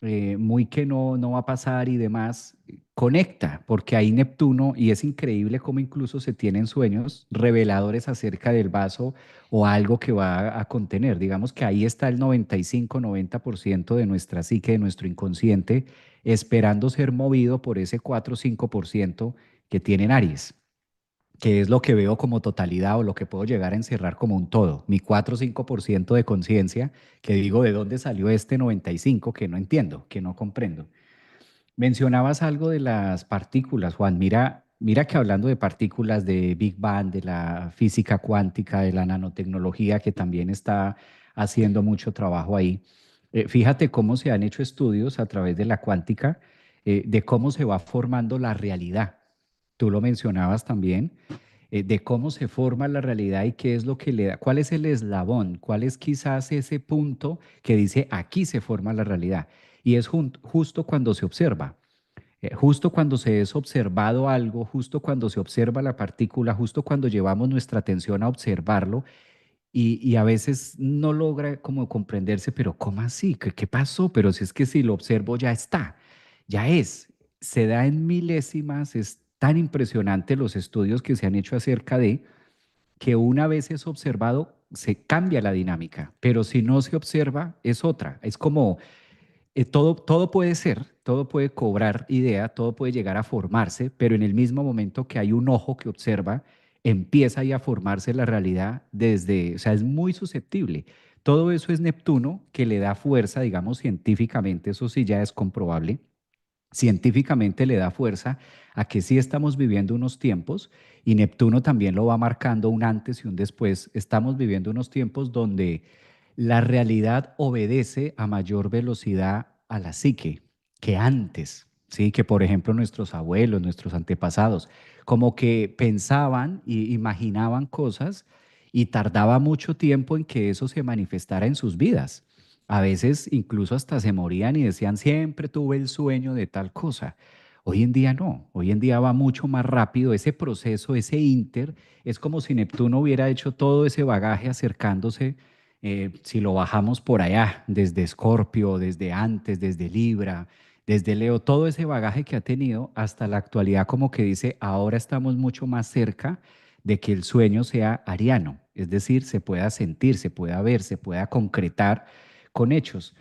que no va a pasar y demás, conecta, porque ahí Neptuno, y es increíble cómo incluso se tienen sueños reveladores acerca del vaso o algo que va a contener. Digamos que ahí está el 95-90% de nuestra psique, de nuestro inconsciente, esperando ser movido por ese 4 o 5% que tienen Aries. que es lo que veo como totalidad o lo que puedo llegar a encerrar como un todo. Mi 4 o 5% de conciencia, que digo, ¿de dónde salió este 95 que no entiendo, que no comprendo? Mencionabas algo de las partículas, Juan. Mira que hablando de partículas, de Big Bang, de la física cuántica, de la nanotecnología, que también está haciendo mucho trabajo ahí, fíjate cómo se han hecho estudios a través de la cuántica, de cómo se va formando la realidad. Tú lo mencionabas también, de cómo se forma la realidad y qué es lo que le da, cuál es el eslabón, cuál es quizás ese punto que dice aquí se forma la realidad. Y es justo cuando se observa, justo cuando se es observado algo, justo cuando se observa la partícula, justo cuando llevamos nuestra atención a observarlo y a veces no logra como comprenderse, pero ¿cómo así? ¿Qué pasó? Pero si es que si lo observo ya está, ya es, se da en milésimas, es tan impresionante los estudios que se han hecho acerca de que una vez es observado, se cambia la dinámica, pero si no se observa, es otra. Es como todo puede ser, todo puede cobrar idea, todo puede llegar a formarse, pero en el mismo momento que hay un ojo que observa, empieza ya a formarse la realidad desde, o sea, es muy susceptible. Todo eso es Neptuno que le da fuerza, digamos, científicamente, eso sí ya es comprobable, científicamente le da fuerza a que sí estamos viviendo unos tiempos y Neptuno también lo va marcando un antes y un después. Estamos viviendo unos tiempos donde la realidad obedece a mayor velocidad a la psique que antes, ¿sí? Que por ejemplo nuestros abuelos, nuestros antepasados, como que pensaban y imaginaban cosas y tardaba mucho tiempo en que eso se manifestara en sus vidas. A veces incluso hasta se morían y decían, siempre tuve el sueño de tal cosa. Hoy en día no, hoy en día va mucho más rápido ese proceso, ese inter, es como si Neptuno hubiera hecho todo ese bagaje acercándose, si lo bajamos por allá, desde Escorpio, desde antes, desde Libra, desde Leo, todo ese bagaje que ha tenido hasta la actualidad como que dice, ahora estamos mucho más cerca de que el sueño sea ariano, es decir, se pueda sentir, se pueda ver, se pueda concretar con hechos.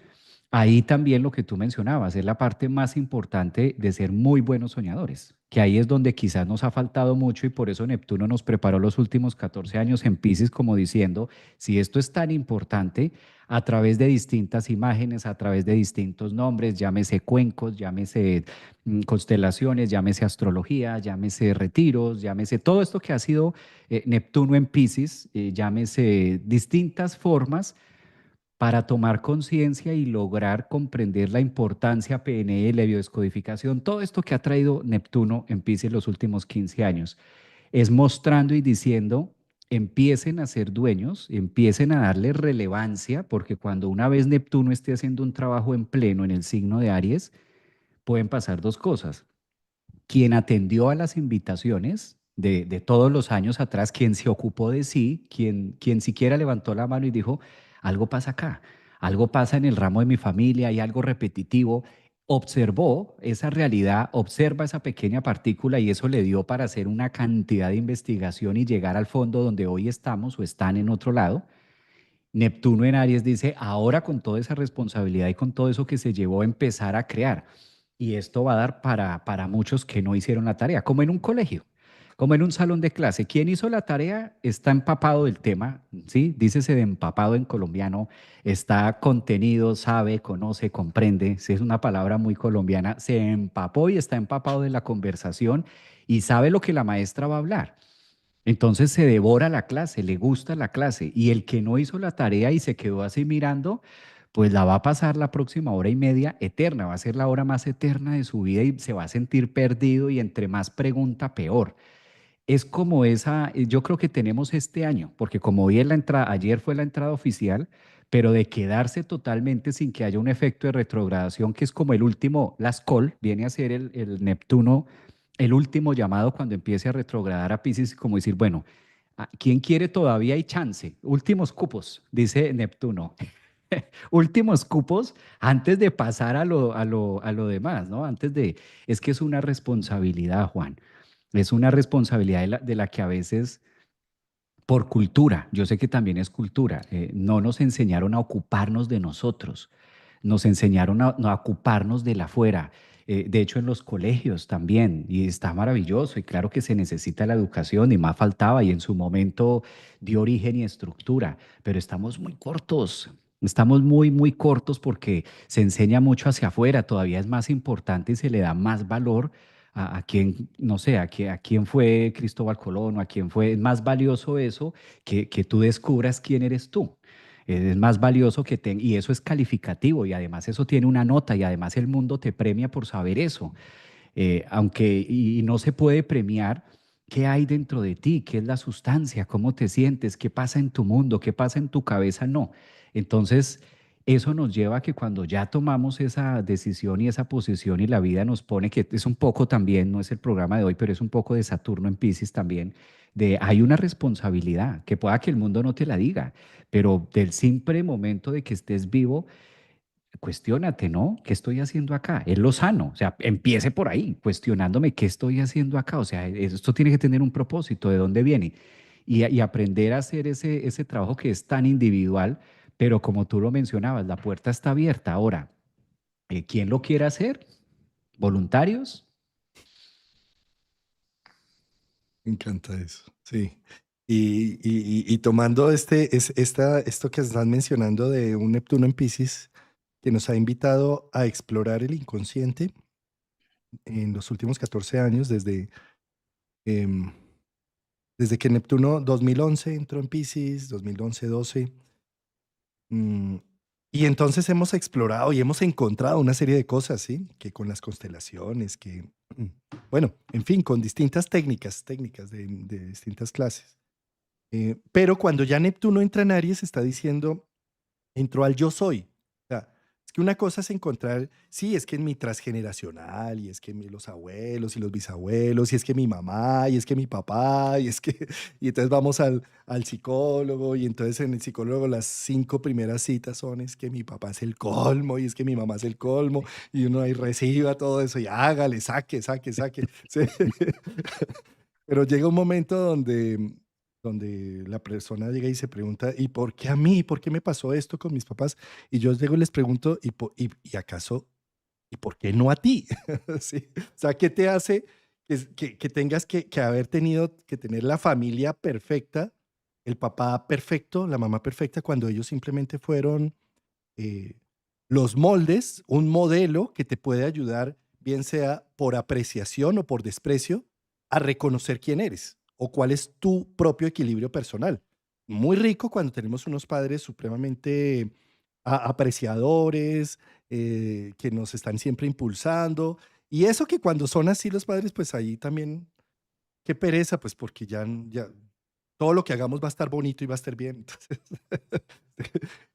Ahí también lo que tú mencionabas es la parte más importante de ser muy buenos soñadores, que ahí es donde quizás nos ha faltado mucho y por eso Neptuno nos preparó los últimos 14 años en Piscis como diciendo, si esto es tan importante, a través de distintas imágenes, a través de distintos nombres, llámese cuencos, llámese constelaciones, llámese astrología, llámese retiros, llámese todo esto que ha sido Neptuno en Piscis, llámese distintas formas para tomar conciencia y lograr comprender la importancia PNL, biodescodificación, todo esto que ha traído Neptuno en Piscis los últimos 15 años, es mostrando y diciendo, empiecen a ser dueños, empiecen a darle relevancia, porque cuando una vez Neptuno esté haciendo un trabajo en pleno en el signo de Aries, pueden pasar dos cosas. Quien atendió a las invitaciones de todos los años atrás, quien se ocupó de sí, quien siquiera levantó la mano y dijo, algo pasa acá, algo pasa en el ramo de mi familia, hay algo repetitivo, observó esa realidad, observa esa pequeña partícula y eso le dio para hacer una cantidad de investigación y llegar al fondo donde hoy estamos o están en otro lado. Neptuno en Aries dice, ahora con toda esa responsabilidad y con todo eso que se llevó a empezar a crear. Y esto va a dar para muchos que no hicieron la tarea, como en un colegio, como en un salón de clase. Quien hizo la tarea está empapado del tema, ¿sí? Dícese de empapado en colombiano, está contenido, sabe, conoce, comprende. Si es una palabra muy colombiana, se empapó y está empapado de la conversación y sabe lo que la maestra va a hablar. Entonces se devora la clase, le gusta la clase y el que no hizo la tarea y se quedó así mirando, pues la va a pasar la próxima hora y media eterna, va a ser la hora más eterna de su vida y se va a sentir perdido y entre más pregunta, peor. Es como esa, yo creo que tenemos este año, porque como hoy es la entrada, ayer fue la entrada oficial, pero de quedarse totalmente sin que haya un efecto de retrogradación, que es como el último, las col, viene a ser el Neptuno, el último llamado cuando empiece a retrogradar a Pisces, como decir, bueno, ¿quién quiere todavía hay chance? Últimos cupos, dice Neptuno. Últimos cupos antes de pasar a lo demás, ¿no? Antes de, es que es una responsabilidad, Juan. Es una responsabilidad de la que a veces, por cultura, yo sé que también es cultura, no nos enseñaron a ocuparnos de nosotros, nos enseñaron a, no, a ocuparnos de la afuera. De hecho, en los colegios también, y está maravilloso, y claro que se necesita la educación, y más faltaba, y en su momento dio origen y estructura, pero estamos muy cortos. Estamos muy, muy cortos porque se enseña mucho hacia afuera, todavía es más importante y se le da más valor a quien, no sé, a quién fue Cristóbal Colón o a quién fue, es más valioso eso que tú descubras quién eres tú. Es más valioso y eso es calificativo y además eso tiene una nota y además el mundo te premia por saber eso. Y no se puede premiar qué hay dentro de ti, qué es la sustancia, cómo te sientes, qué pasa en tu mundo, qué pasa en tu cabeza, no. Entonces, eso nos lleva a que cuando ya tomamos esa decisión y esa posición y la vida nos pone, que es un poco también, no es el programa de hoy, pero es un poco de Saturno en Piscis también, de hay una responsabilidad, que pueda que el mundo no te la diga, pero del simple momento de que estés vivo, cuestiónate, ¿no? ¿Qué estoy haciendo acá? Es lo sano, o sea, empiece por ahí, cuestionándome qué estoy haciendo acá, o sea, esto tiene que tener un propósito, ¿de dónde viene? Y aprender a hacer ese trabajo que es tan individual, pero como tú lo mencionabas, la puerta está abierta. Ahora, ¿quién lo quiere hacer? ¿Voluntarios? Me encanta eso, sí. Y tomando esto que están mencionando de un Neptuno en Piscis, que nos ha invitado a explorar el inconsciente en los últimos 14 años, em, desde que Neptuno 2011 entró en Piscis, 2011-12. Y entonces hemos explorado y hemos encontrado una serie de cosas, ¿sí? Que con las constelaciones, bueno, en fin, con distintas técnicas de distintas clases. Pero cuando ya Neptuno entra en Aries, está diciendo, entró al yo soy. O sea, es que una cosa es encontrar, sí, es que en mi transgeneracional, y es que los abuelos y los bisabuelos, y es que mi mamá, y es que mi papá, y es que, y entonces vamos al psicólogo, y entonces en el psicólogo las 5 primeras citas son, es que mi papá es el colmo, y es que mi mamá es el colmo, y uno ahí reciba todo eso, y hágale, saque. Sí. Pero llega un momento donde la persona llega y se pregunta, ¿y por qué a mí? ¿Por qué me pasó esto con mis papás? Y yo llego y les pregunto, ¿y acaso, y por qué no a ti? ¿Sí? O sea, ¿qué te hace que tengas que haber tenido, que tener la familia perfecta, el papá perfecto, la mamá perfecta, cuando ellos simplemente fueron eh, los moldes, un modelo que te puede ayudar, bien sea por apreciación o por desprecio, a reconocer quién eres o cuál es tu propio equilibrio personal? Muy rico cuando tenemos unos padres supremamente apreciadores, que nos están siempre impulsando. Y eso que cuando son así los padres, pues ahí también, qué pereza, pues porque ya todo lo que hagamos va a estar bonito y va a estar bien.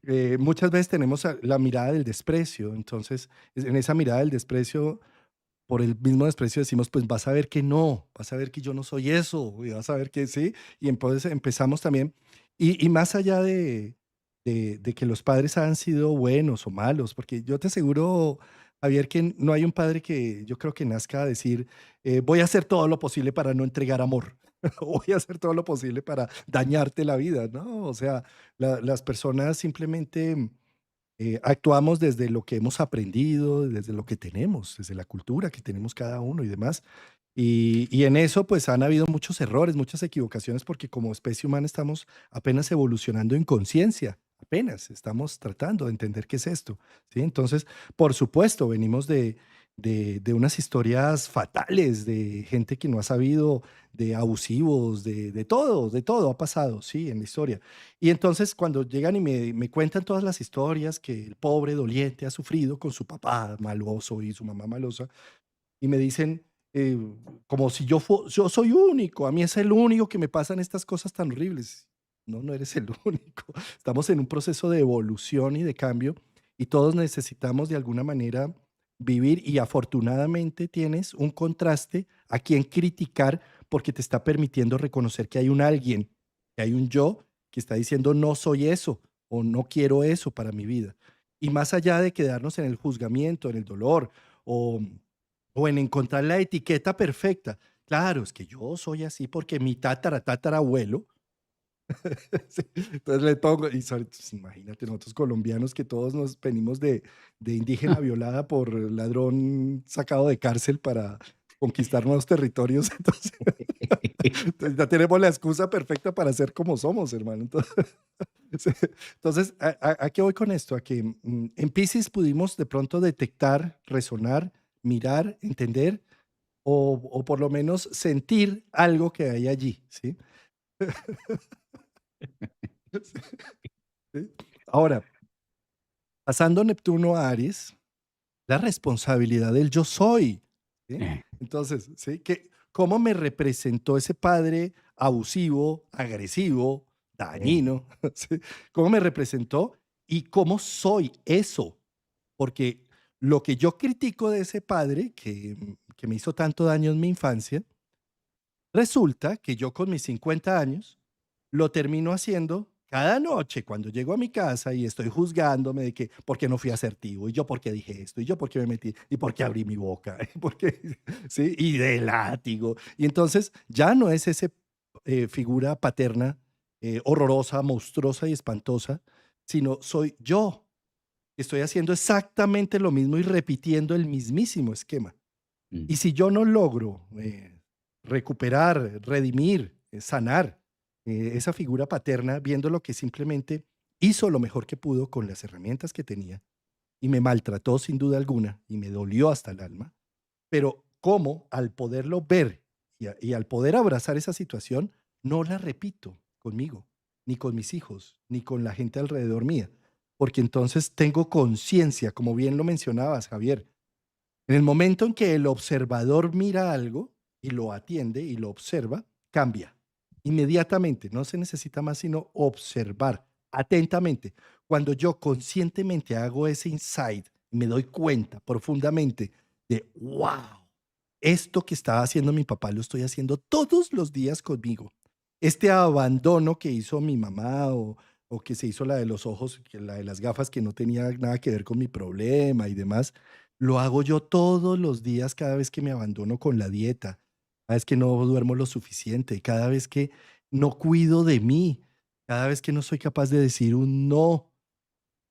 Entonces, muchas veces tenemos la mirada del desprecio. Entonces, en esa mirada del desprecio, por el mismo desprecio decimos, pues vas a ver que no, vas a ver que yo no soy eso, y vas a ver que sí. Y entonces empezamos también, y más allá de que los padres han sido buenos o malos, porque yo te aseguro, Javier, que no hay un padre que yo creo que nazca a decir, voy a hacer todo lo posible para no entregar amor, o voy a hacer todo lo posible para dañarte la vida, ¿no? O sea, las personas simplemente actuamos desde lo que hemos aprendido, desde lo que tenemos, desde la cultura que tenemos cada uno y demás. Y en eso pues han habido muchos errores, muchas equivocaciones, porque como especie humana estamos apenas evolucionando en conciencia, apenas estamos tratando de entender qué es esto, ¿sí? Entonces, por supuesto, venimos de unas historias fatales, de gente que no ha sabido, de abusivos, de todo ha pasado, ¿sí? En la historia. Y entonces cuando llegan y me cuentan todas las historias que el pobre doliente ha sufrido con su papá maloso y su mamá malosa, y me dicen, eh, como si yo soy único, a mí es el único que me pasan estas cosas tan horribles. No, no eres el único. Estamos en un proceso de evolución y de cambio, y todos necesitamos de alguna manera vivir, y afortunadamente tienes un contraste a quien criticar, porque te está permitiendo reconocer que hay un alguien, que hay un yo que está diciendo no soy eso o no quiero eso para mi vida. Y más allá de quedarnos en el juzgamiento, en el dolor, o en encontrar la etiqueta perfecta. Claro, es que yo soy así porque mi tatara tatarabuelo Sí, entonces le pongo, y pues, imagínate, nosotros colombianos que todos nos venimos de indígena violada por ladrón sacado de cárcel para conquistar nuevos territorios, entonces ya tenemos la excusa perfecta para ser como somos, hermano. Entonces, sí, entonces, ¿a qué voy con esto? A que en Piscis pudimos de pronto detectar, resonar, mirar, entender o por lo menos sentir algo que hay allí, ¿sí? Sí. Ahora, pasando Neptuno a Aries, la responsabilidad del yo soy, ¿sí? Eh, Entonces, ¿sí? ¿Cómo me representó ese padre abusivo, agresivo, eh, dañino? ¿Sí? ¿Cómo me representó y cómo soy eso? Porque lo que yo critico de ese padre que me hizo tanto daño en mi infancia, resulta que yo con mis 50 años lo termino haciendo cada noche cuando llego a mi casa y estoy juzgándome de que por qué no fui asertivo, y yo por qué dije esto, y yo por qué me metí, y por qué abrí mi boca, y por qué, ¿sí? Y de látigo. Y entonces ya no es esa figura paterna horrorosa, monstruosa y espantosa, sino soy yo. Estoy haciendo exactamente lo mismo y repitiendo el mismísimo esquema. mm, Y si yo no logro recuperar, redimir, sanar esa figura paterna, viendo lo que simplemente hizo lo mejor que pudo con las herramientas que tenía y me maltrató sin duda alguna y me dolió hasta el alma, pero cómo al poderlo ver y al poder abrazar esa situación, no la repito conmigo, ni con mis hijos, ni con la gente alrededor mía, porque entonces tengo conciencia, como bien lo mencionabas, Javier, en el momento en que el observador mira algo y lo atiende y lo observa, cambia inmediatamente. No se necesita más sino observar atentamente. Cuando yo conscientemente hago ese insight y me doy cuenta profundamente de, wow, esto que estaba haciendo mi papá lo estoy haciendo todos los días conmigo. Este abandono que hizo mi mamá o que se hizo la de los ojos, que la de las gafas que no tenía nada que ver con mi problema y demás, lo hago yo todos los días cada vez que me abandono con la dieta, cada vez que no duermo lo suficiente, cada vez que no cuido de mí, cada vez que no soy capaz de decir un no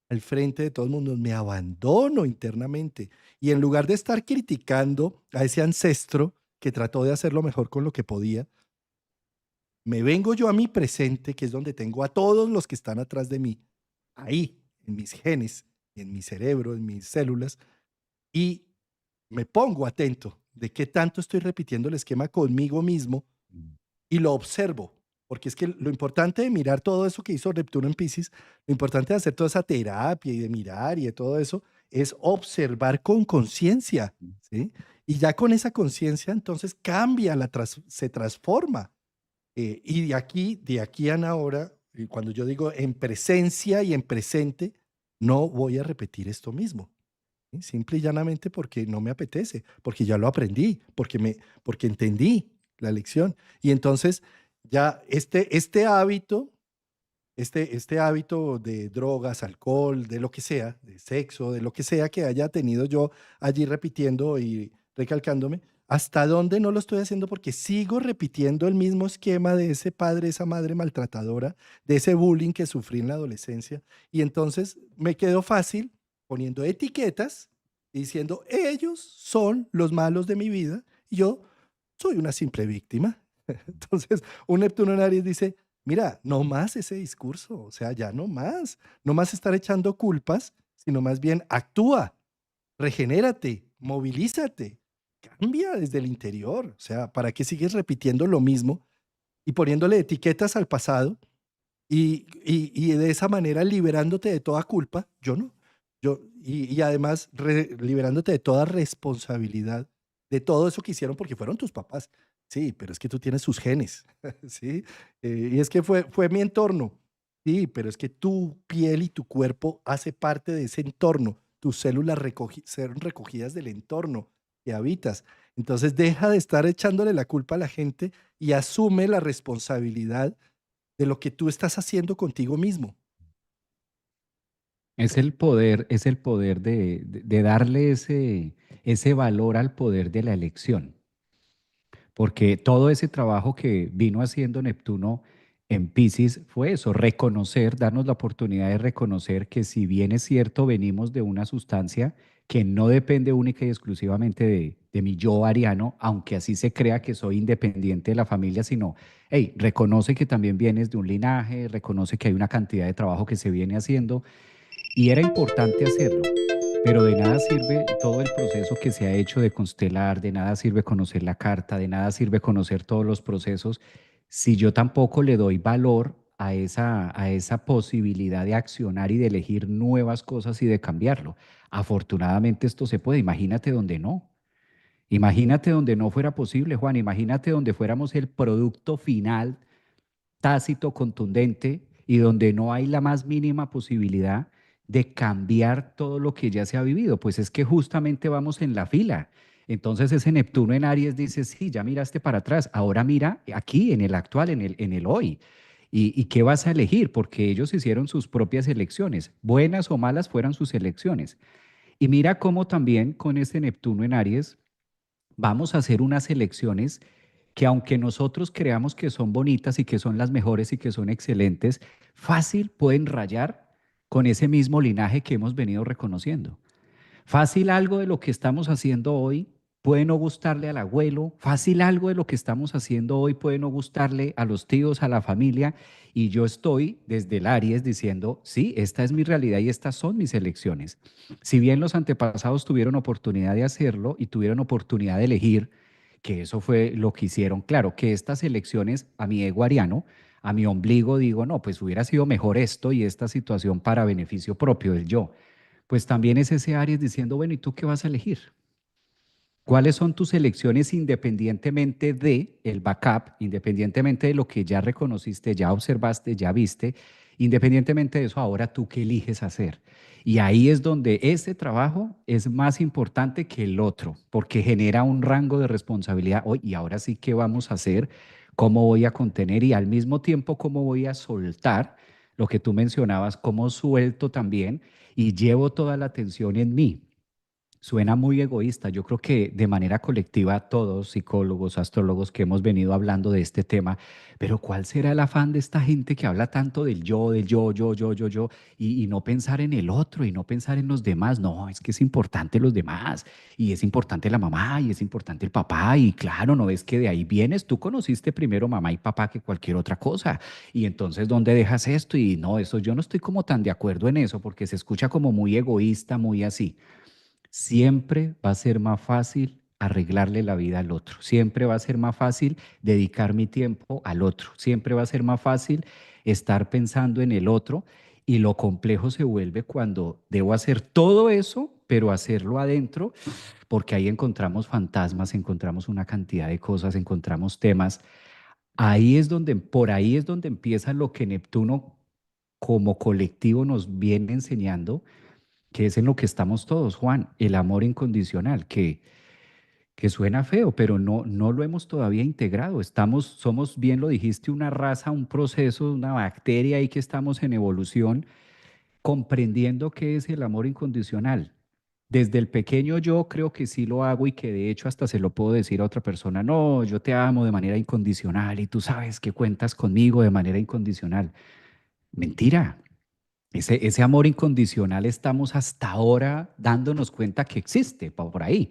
al frente de todo el mundo, me abandono internamente. Y en lugar de estar criticando a ese ancestro que trató de hacer lo mejor con lo que podía, me vengo yo a mi presente, que es donde tengo a todos los que están atrás de mí, ahí, en mis genes, en mi cerebro, en mis células, y me pongo atento de qué tanto estoy repitiendo el esquema conmigo mismo mm, y lo observo. Porque es que lo importante de mirar todo eso que hizo Neptuno en Pisces, lo importante de hacer toda esa terapia y de mirar y de todo eso, es observar con conciencia, mm. ¿sí? Y ya con esa conciencia, entonces cambia, se transforma. Y de aquí a ahora, y cuando yo digo en presencia y en presente, no voy a repetir esto mismo. ¿Sí? Simple y llanamente porque no me apetece, porque ya lo aprendí, porque entendí la lección. Y entonces ya este hábito, este hábito de drogas, alcohol, de lo que sea, de sexo, de lo que sea que haya tenido yo allí repitiendo y recalcándome, hasta dónde no lo estoy haciendo porque sigo repitiendo el mismo esquema de ese padre, esa madre maltratadora, de ese bullying que sufrí en la adolescencia. Y entonces me quedo fácil poniendo etiquetas y diciendo, ellos son los malos de mi vida y yo soy una simple víctima. Entonces, un Neptuno en Aries dice, mira, no más ese discurso, o sea, ya no más estar echando culpas, sino más bien actúa, regenérate, movilízate, cambia desde el interior, o sea, ¿para qué sigues repitiendo lo mismo y poniéndole etiquetas al pasado y de esa manera liberándote de toda culpa? Yo no, y además liberándote de toda responsabilidad de todo eso que hicieron porque fueron tus papás. Sí, pero es que tú tienes sus genes, ¿sí? Y es que fue mi entorno. Sí, pero es que tu piel y tu cuerpo hace parte de ese entorno. Tus células fueron recogidas del entorno que habitas. Entonces deja de estar echándole la culpa a la gente y asume la responsabilidad de lo que tú estás haciendo contigo mismo. Es el poder de darle ese valor al poder de la elección, porque todo ese trabajo que vino haciendo Neptuno en Piscis fue eso, reconocer, darnos la oportunidad de reconocer que si bien es cierto, venimos de una sustancia que no depende única y exclusivamente de mi yo ariano, aunque así se crea que soy independiente de la familia, sino, hey, reconoce que también vienes de un linaje, reconoce que hay una cantidad de trabajo que se viene haciendo y era importante hacerlo. Pero de nada sirve todo el proceso que se ha hecho de constelar, de nada sirve conocer la carta, de nada sirve conocer todos los procesos, si yo tampoco le doy valor a esa posibilidad de accionar y de elegir nuevas cosas y de cambiarlo. Afortunadamente esto se puede, imagínate donde no. Imagínate donde no fuera posible, Juan, imagínate donde fuéramos el producto final tácito, contundente y donde no hay la más mínima posibilidad de cambiar todo lo que ya se ha vivido, pues es que justamente vamos en la fila. Entonces ese Neptuno en Aries dice, sí, ya miraste para atrás, ahora mira aquí, en el actual, en el hoy. ¿Y qué vas a elegir? Porque ellos hicieron sus propias elecciones, buenas o malas fueran sus elecciones. Y mira cómo también con este Neptuno en Aries vamos a hacer unas elecciones que aunque nosotros creamos que son bonitas y que son las mejores y que son excelentes, fácil pueden rayar con ese mismo linaje que hemos venido reconociendo. Fácil algo de lo que estamos haciendo hoy puede no gustarle al abuelo, fácil algo de lo que estamos haciendo hoy puede no gustarle a los tíos, a la familia, y yo estoy desde el Aries diciendo, sí, esta es mi realidad y estas son mis elecciones. Si bien los antepasados tuvieron oportunidad de hacerlo y tuvieron oportunidad de elegir, que eso fue lo que hicieron, claro, que estas elecciones a mi ego ariano, a mi ombligo digo, no, pues hubiera sido mejor esto y esta situación para beneficio propio del yo, pues también es ese Aries diciendo, bueno, ¿y tú qué vas a elegir? ¿Cuáles son tus elecciones independientemente de el backup, independientemente de lo que ya reconociste, ya observaste, ya viste, independientemente de eso, ahora tú qué eliges hacer? Y ahí es donde ese trabajo es más importante que el otro, porque genera un rango de responsabilidad. Hoy y ahora sí, ¿qué vamos a hacer? ¿Cómo voy a contener? Y al mismo tiempo, ¿cómo voy a soltar lo que tú mencionabas? ¿Cómo suelto también y llevo toda la atención en mí? Suena muy egoísta. Yo creo que de manera colectiva todos, psicólogos, astrólogos que hemos venido hablando de este tema, pero ¿cuál será el afán de esta gente que habla tanto del yo, y no pensar en el otro y no pensar en los demás? No, es que es importante los demás y es importante la mamá y es importante el papá y claro, no es que de ahí vienes, tú conociste primero mamá y papá que cualquier otra cosa y entonces ¿dónde dejas esto? Y no, eso yo no estoy como tan de acuerdo en eso porque se escucha como muy egoísta, muy así. Siempre va a ser más fácil arreglarle la vida al otro. Siempre va a ser más fácil dedicar mi tiempo al otro. Siempre va a ser más fácil estar pensando en el otro. Y lo complejo se vuelve cuando debo hacer todo eso, pero hacerlo adentro, porque ahí encontramos fantasmas, encontramos una cantidad de cosas, encontramos temas. Ahí es donde, por ahí es donde empieza lo que Neptuno como colectivo nos viene enseñando, que es en lo que estamos todos, Juan, el amor incondicional, que suena feo, pero no lo hemos todavía integrado. Estamos, somos, bien lo dijiste, una raza, un proceso, una bacteria ahí que estamos en evolución, comprendiendo qué es el amor incondicional. Desde el pequeño yo creo que sí lo hago y que de hecho hasta se lo puedo decir a otra persona, no, yo te amo de manera incondicional y tú sabes que cuentas conmigo de manera incondicional. Mentira, ese amor incondicional estamos hasta ahora dándonos cuenta que existe por ahí,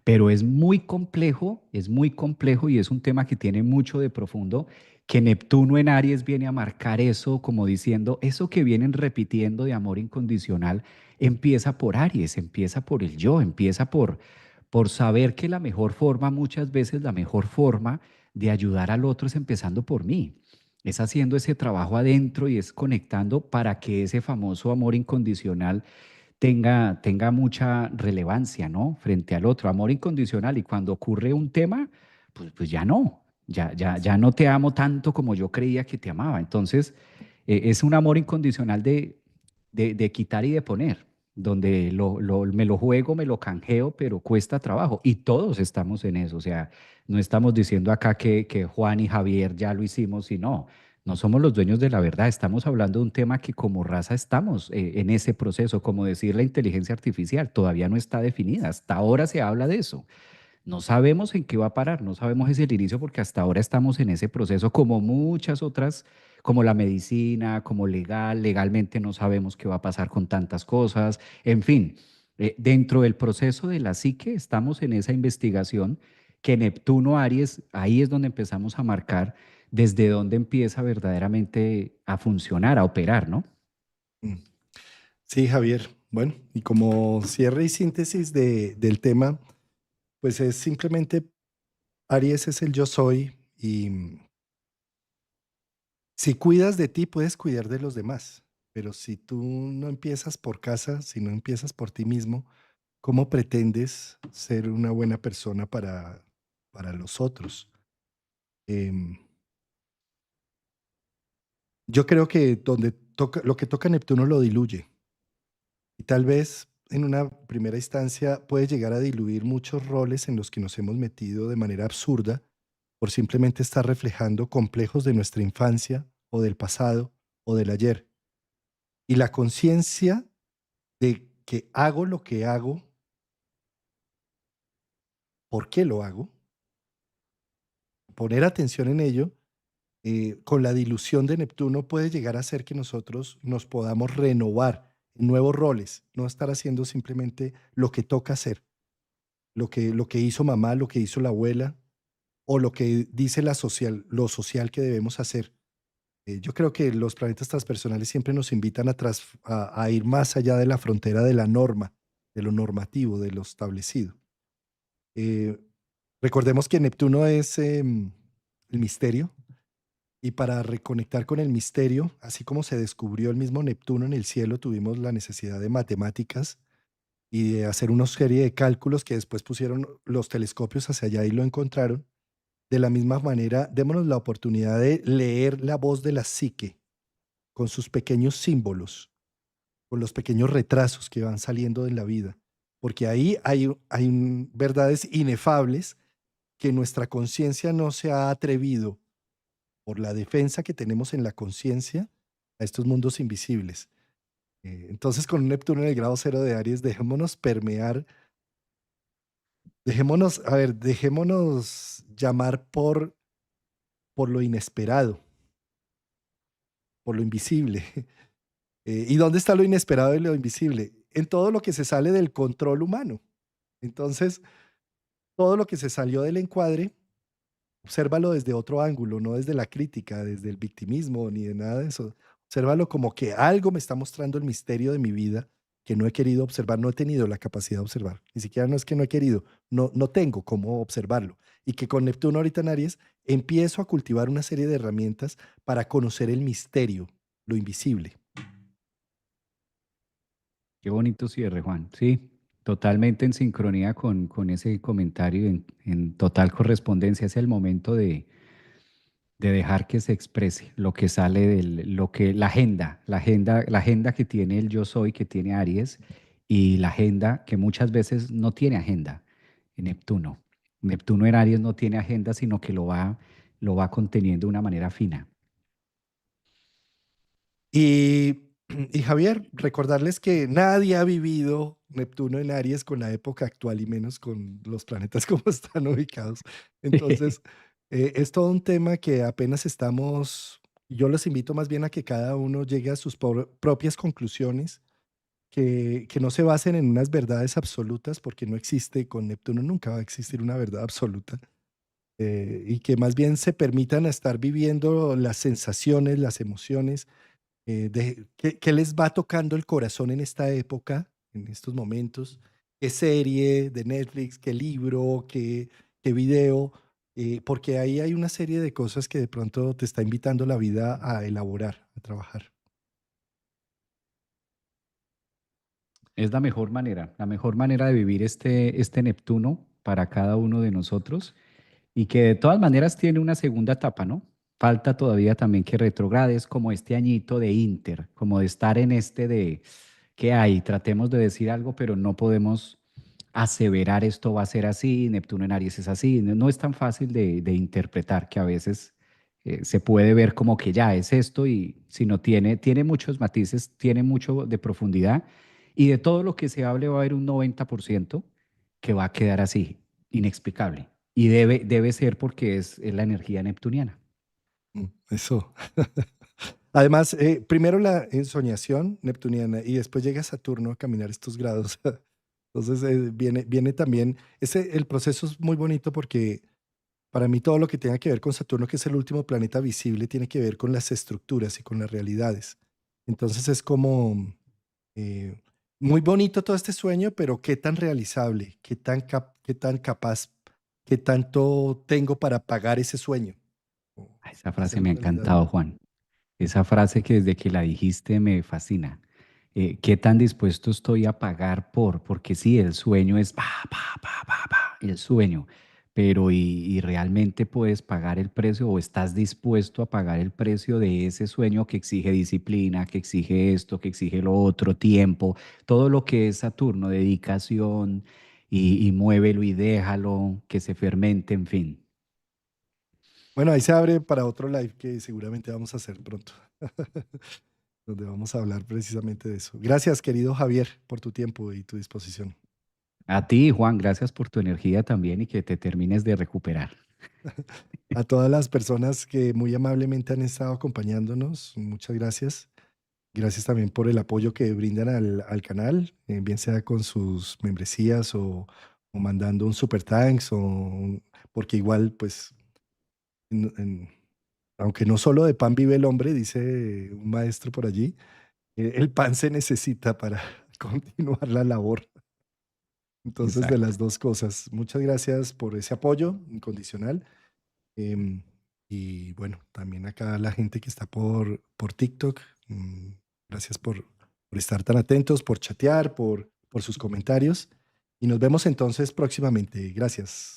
pero es muy complejo y es un tema que tiene mucho de profundo, que Neptuno en Aries viene a marcar eso como diciendo, eso que vienen repitiendo de amor incondicional empieza por Aries, empieza por el yo, empieza por saber que la mejor forma, muchas veces la mejor forma de ayudar al otro es empezando por mí. Es haciendo ese trabajo adentro y es conectando para que ese famoso amor incondicional tenga mucha relevancia, ¿no? Frente al otro, amor incondicional. Y cuando ocurre un tema, pues ya no, ya no te amo tanto como yo creía que te amaba. Entonces, es un amor incondicional de quitar y de poner, donde me lo juego, me lo canjeo, pero cuesta trabajo. Y todos estamos en eso. O sea, no estamos diciendo acá que Juan y Javier ya lo hicimos, y no somos los dueños de la verdad, estamos hablando de un tema que como raza estamos en ese proceso, como decir la inteligencia artificial, todavía no está definida, hasta ahora se habla de eso. No sabemos en qué va a parar, no sabemos es el inicio porque hasta ahora estamos en ese proceso como muchas otras como la medicina, como legalmente no sabemos qué va a pasar con tantas cosas, en fin, dentro del proceso de la psique estamos en esa investigación que Neptuno Aries, ahí es donde empezamos a marcar desde dónde empieza verdaderamente a funcionar, a operar, ¿no? Mm. Sí, Javier. Bueno, y como cierre y síntesis del tema, pues es simplemente Aries es el yo soy y si cuidas de ti, puedes cuidar de los demás. Pero si tú no empiezas por casa, si no empiezas por ti mismo, ¿cómo pretendes ser una buena persona para los otros? Em, yo creo que donde toca, lo que toca Neptuno lo diluye. Y tal vez en una primera instancia puede llegar a diluir muchos roles en los que nos hemos metido de manera absurda por simplemente estar reflejando complejos de nuestra infancia o del pasado o del ayer. Y la conciencia de que hago lo que hago, por qué lo hago, poner atención en ello, con la dilución de Neptuno puede llegar a hacer que nosotros nos podamos renovar en nuevos roles, no estar haciendo simplemente lo que toca hacer, lo que hizo mamá, lo que hizo la abuela o lo que dice lo social que debemos hacer. Yo creo que los planetas transpersonales siempre nos invitan a ir más allá de la frontera de la norma, de lo normativo, de lo establecido. Eh, recordemos que Neptuno es el misterio y para reconectar con el misterio, así como se descubrió el mismo Neptuno en el cielo, tuvimos la necesidad de matemáticas y de hacer una serie de cálculos que después pusieron los telescopios hacia allá y lo encontraron. De la misma manera, démonos la oportunidad de leer la voz de la psique con sus pequeños símbolos, con los pequeños retrasos que van saliendo en la vida, porque ahí hay verdades inefables que nuestra conciencia no se ha atrevido por la defensa que tenemos en la conciencia a estos mundos invisibles. Entonces, con un Neptuno en el grado cero de Aries, dejémonos permear, dejémonos llamar por lo inesperado, por lo invisible. ¿Y dónde está lo inesperado y lo invisible? En todo lo que se sale del control humano. Entonces, todo lo que se salió del encuadre, obsérvalo desde otro ángulo, no desde la crítica, desde el victimismo, ni de nada de eso. Obsérvalo como que algo me está mostrando el misterio de mi vida que no he querido observar, no he tenido la capacidad de observar. Ni siquiera no es que no he querido, no tengo cómo observarlo. Y que con Neptuno ahorita en Aries empiezo a cultivar una serie de herramientas para conocer el misterio, lo invisible. Qué bonito cierre, Juan. Sí, totalmente en sincronía con ese comentario, en total correspondencia. Es el momento de dejar que se exprese lo que sale lo que, la agenda que tiene el yo soy, que tiene Aries, y la agenda que muchas veces no tiene agenda en Neptuno. Neptuno en Aries no tiene agenda, sino que lo va conteniendo de una manera fina. Y, y Javier, recordarles que nadie ha vivido Neptuno en Aries con la época actual y menos con los planetas como están ubicados. Entonces, es todo un tema que apenas estamos, yo los invito más bien a que cada uno llegue a sus propias conclusiones, que no se basen en unas verdades absolutas, porque no existe, con Neptuno nunca va a existir una verdad absoluta, y que más bien se permitan estar viviendo las sensaciones, las emociones qué les va tocando el corazón en esta época, en estos momentos, qué serie de Netflix, qué libro, qué video, porque ahí hay una serie de cosas que de pronto te está invitando la vida a elaborar, a trabajar. Es la mejor manera de vivir este Neptuno para cada uno de nosotros y que de todas maneras tiene una segunda etapa, ¿no? Falta todavía también que retrogrades como este añito de Inter, como de estar en este de ¿qué hay? Tratemos de decir algo, pero no podemos aseverar esto va a ser así, Neptuno en Aries es así. No, no es tan fácil de interpretar que a veces se puede ver como que ya es esto y si no tiene muchos matices, tiene mucho de profundidad y de todo lo que se hable va a haber un 90% que va a quedar así, inexplicable. Y debe ser porque es la energía neptuniana. Eso. Además, primero la ensoñación neptuniana y después llega Saturno a caminar estos grados. Entonces viene también, el proceso es muy bonito porque para mí todo lo que tenga que ver con Saturno, que es el último planeta visible, tiene que ver con las estructuras y con las realidades. Entonces es como eh, muy bonito todo este sueño, pero qué tan realizable, qué tan capaz, qué tanto tengo para pagar ese sueño o Ah, esa frase me hacerlo ha realidad. encantado, Juan. Esa frase que desde que la dijiste me fascina. ¿Qué tan dispuesto estoy a pagar por? Porque sí, el sueño es el sueño, pero y realmente puedes pagar el precio o estás dispuesto a pagar el precio de ese sueño que exige disciplina, que exige esto, que exige lo otro, tiempo, todo lo que es Saturno, dedicación y muévelo y déjalo, que se fermente, en fin. Bueno, ahí se abre para otro live que seguramente vamos a hacer pronto, donde vamos a hablar precisamente de eso. Gracias, querido Javier, por tu tiempo y tu disposición. A ti, Juan, gracias por tu energía también y que te termines de recuperar. A todas las personas que muy amablemente han estado acompañándonos, muchas gracias. Gracias también por el apoyo que brindan al canal, bien sea con sus membresías o mandando un super thanks, porque igual, pues, en- en- aunque no solo de pan vive el hombre, dice un maestro por allí, el pan se necesita para continuar la labor. Entonces, de Exacto. las dos cosas, muchas gracias por ese apoyo incondicional. em, y bueno, también acá la gente que está por TikTok, gracias por estar tan atentos, por chatear, por sus comentarios. Y nos vemos entonces próximamente. Gracias.